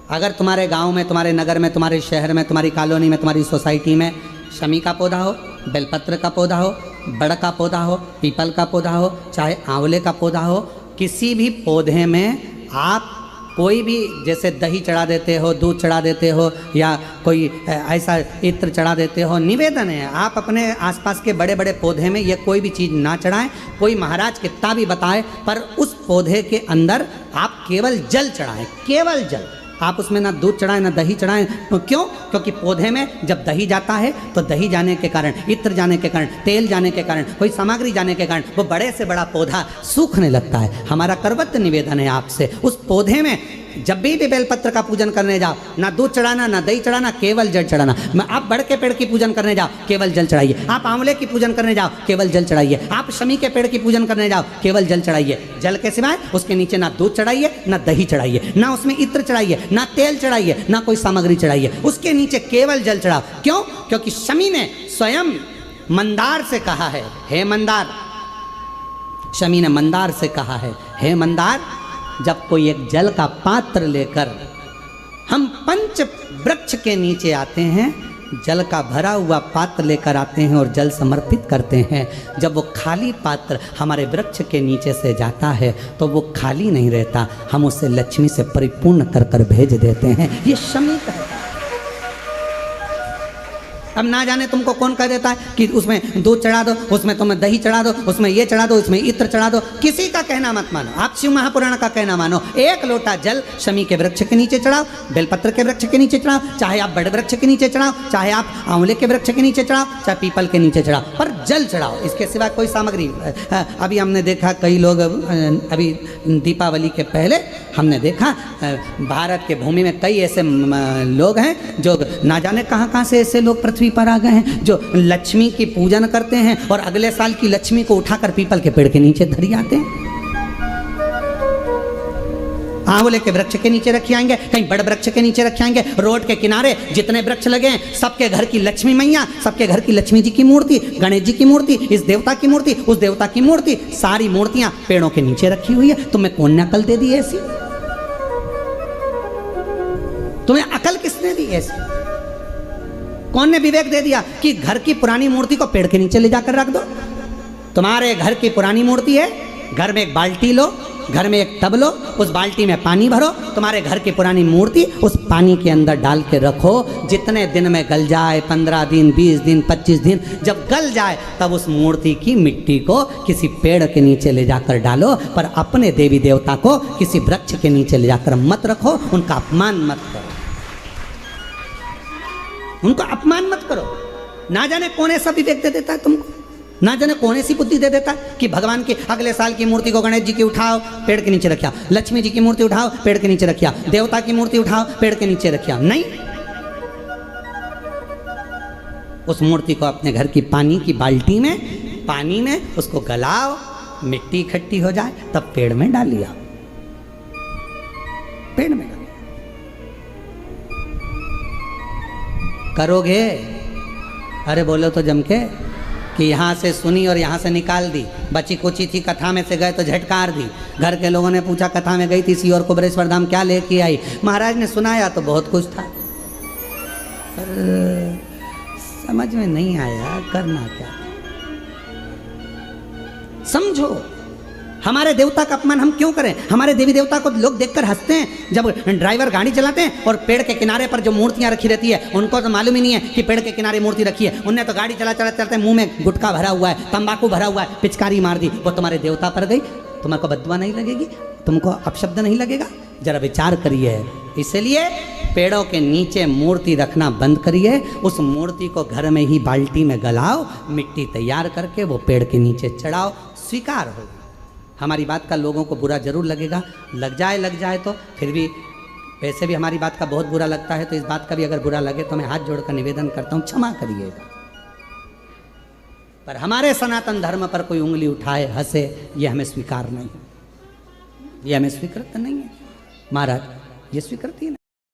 अगर तुम्हारे गांव में, तुम्हारे नगर में, तुम्हारे शहर में, तुम्हारी कॉलोनी में, तुम्हारी सोसाइटी में शमी का पौधा हो, बेलपत्र का पौधा हो, बड़ का पौधा हो, पीपल का पौधा हो, चाहे आंवले का पौधा हो, किसी भी पौधे में आप कोई भी जैसे दही चढ़ा देते हो, दूध चढ़ा देते हो, या कोई ऐसा इत्र चढ़ा देते हो, निवेदन है आप अपने आसपास के बड़े बड़े पौधे में ये कोई भी चीज़ ना चढ़ाएं। कोई महाराज कितना भी बताए, पर उस पौधे के अंदर आप केवल जल चढ़ाएं, केवल जल। आप उसमें ना दूध चढ़ाएं ना दही चढ़ाएं। क्यों? क्योंकि पौधे में जब दही जाता है तो दही जाने के कारण, इत्र जाने के कारण, तेल जाने के कारण, कोई सामग्री जाने के कारण वो बड़े से बड़ा पौधा सूखने लगता है। हमारा करवत्त निवेदन है आपसे, उस पौधे में जब भी बेलपत्र का पूजन करने जाओ, ना दूध चढ़ाना ना दही चढ़ाना, केवल जल चढ़ाना। आप बड़ के पेड़ की पूजन करने जाओ, केवल जल चढ़ाइए। आप आंवले की पूजन करने जाओ, केवल जल चढ़ाइए। आप शमी के पेड़ की पूजन करने जाओ, केवल जल चढ़ाइए। जल के सिवाय उसके नीचे ना दूध चढ़ाइए ना दही चढ़ाइए, ना उसमें इत्र चढ़ाइए, ना तेल चढ़ाइए, ना कोई सामग्री चढ़ाइए। उसके नीचे केवल जल चढ़ाओ। क्यों? क्योंकि शमी ने स्वयं मंदार से कहा है, हे मंदार, शमी ने मंदार से कहा है, हे मंदार, जब कोई एक जल का पात्र लेकर हम पंच वृक्ष के नीचे आते हैं, जल का भरा हुआ पात्र लेकर आते हैं और जल समर्पित करते हैं, जब वो खाली पात्र हमारे वृक्ष के नीचे से जाता है तो वो खाली नहीं रहता, हम उसे लक्ष्मी से परिपूर्ण कर कर भेज देते हैं। ये शमी का है। अब ना जाने तुमको कौन कह देता है कि उसमें दूध चढ़ा दो, उसमें तुम्हें दही चढ़ा दो, उसमें ये चढ़ा दो, उसमें इत्र चढ़ा दो। किसी का कहना मत मानो, आप शिव महापुराण का कहना मानो। एक लोटा जल शमी के वृक्ष के नीचे चढ़ाओ, बेलपत्र के वृक्ष के नीचे चढ़ाओ, चाहे आप बड़े वृक्ष के नीचे चढ़ाओ, चाहे आप आंवले के वृक्ष के नीचे चढ़ाओ, चाहे पीपल के नीचे चढ़ाओ, पर जल चढ़ाओ। इसके सिवा कोई सामग्री। अभी हमने देखा कई लोग, अभी दीपावली के पहले हमने देखा भारत के भूमि में कई ऐसे लोग हैं जो ना जाने कहाँ कहाँ से ऐसे लोग पृथ्वी पर आ गए हैं, जो लक्ष्मी की पूजन करते हैं और अगले साल की लक्ष्मी को उठाकर पीपल के पेड़ के नीचे धरी आते हैं, आंवले के वृक्ष के नीचे रखे आएंगे, कहीं बड़े वृक्ष के नीचे रखे आएंगे। रोड के किनारे जितने वृक्ष लगे हैं, सबके घर की लक्ष्मी मैया, सबके घर की लक्ष्मी जी की मूर्ति, गणेश जी की मूर्ति, इस देवता की मूर्ति, उस देवता की मूर्ति, सारी मूर्तियां पेड़ों के नीचे रखी हुई है। तुम्हें कौन ने अकल दे दी ऐसी? तुम्हें अकल किसने दी ऐसी? कौन ने विवेक दे दिया कि घर की पुरानी मूर्ति को पेड़ के नीचे ले जाकर रख दो? तुम्हारे घर की पुरानी मूर्ति है, घर में एक बाल्टी लो, घर में एक टब लो, उस बाल्टी में पानी भरो, तुम्हारे घर की पुरानी मूर्ति उस पानी के अंदर डाल के रखो। जितने दिन में गल जाए, 15 दिन, 20 दिन, 25 दिन, जब गल जाए तब उस मूर्ति की मिट्टी को किसी पेड़ के नीचे ले जाकर डालो, पर अपने देवी देवता को किसी वृक्ष के नीचे ले जाकर मत रखो, उनका अपमान मत करो, उनको अपमान मत करो। ना जाने कौन ऐसा विवेक दे देता है तुमको, ना जाने कौन ऐसी बुद्धि दे देता है कि भगवान की अगले साल की मूर्ति को गणेश जी की उठाओ, पेड़ के नीचे रखिया, लक्ष्मी जी की मूर्ति उठाओ, पेड़ के नीचे रखिया, देवता की मूर्ति उठाओ, पेड़ के नीचे रखिया। नहीं, उस मूर्ति को अपने घर की पानी की बाल्टी में, पानी में उसको गलाओ, मिट्टी इकट्ठी हो जाए तब पेड़ में डालिया, पेड़ में डालिया। करोगे? अरे बोलो तो जम के कि यहाँ से सुनी और यहाँ से निकाल दी, बची कुची थी, कथा में से गए तो झटकार दी। घर के लोगों ने पूछा कथा में गई थी सी और कुबरेश्वर धाम क्या लेके आई? महाराज ने सुनाया तो बहुत कुछ था, पर समझ में नहीं आया करना क्या। समझो, हमारे देवता का अपमान हम क्यों करें? हमारे देवी देवता को लोग देखकर हंसते हैं। जब ड्राइवर गाड़ी चलाते हैं और पेड़ के किनारे पर जो मूर्तियां रखी रहती है, उनको तो मालूम ही नहीं है कि पेड़ के किनारे मूर्ति रखी है। उनने तो गाड़ी चलाते मुंह में गुटखा भरा हुआ है, तंबाकू भरा हुआ है, पिचकारी मार दी, वो तुम्हारे देवता पर गई, तुम्हारे को बददुआ नहीं लगेगी? तुमको अपशब्द नहीं लगेगा? जरा विचार करिए। इसलिए पेड़ों के नीचे मूर्ति रखना बंद करिए, उस मूर्ति को घर में ही बाल्टी में गलाओ, मिट्टी तैयार करके वो पेड़ के नीचे चढ़ाओ, स्वीकार हो। हमारी बात का लोगों को बुरा जरूर लगेगा, लग जाए तो फिर भी, वैसे भी हमारी बात का बहुत बुरा लगता है, तो इस बात का भी अगर बुरा लगे तो मैं हाथ जोड़कर निवेदन करता हूँ, क्षमा करिएगा। पर हमारे सनातन धर्म पर कोई उंगली उठाए, हंसे, ये हमें स्वीकार नहीं है, ये हमें स्वीकृत नहीं है। महाराज ये स्वीकृति है ना।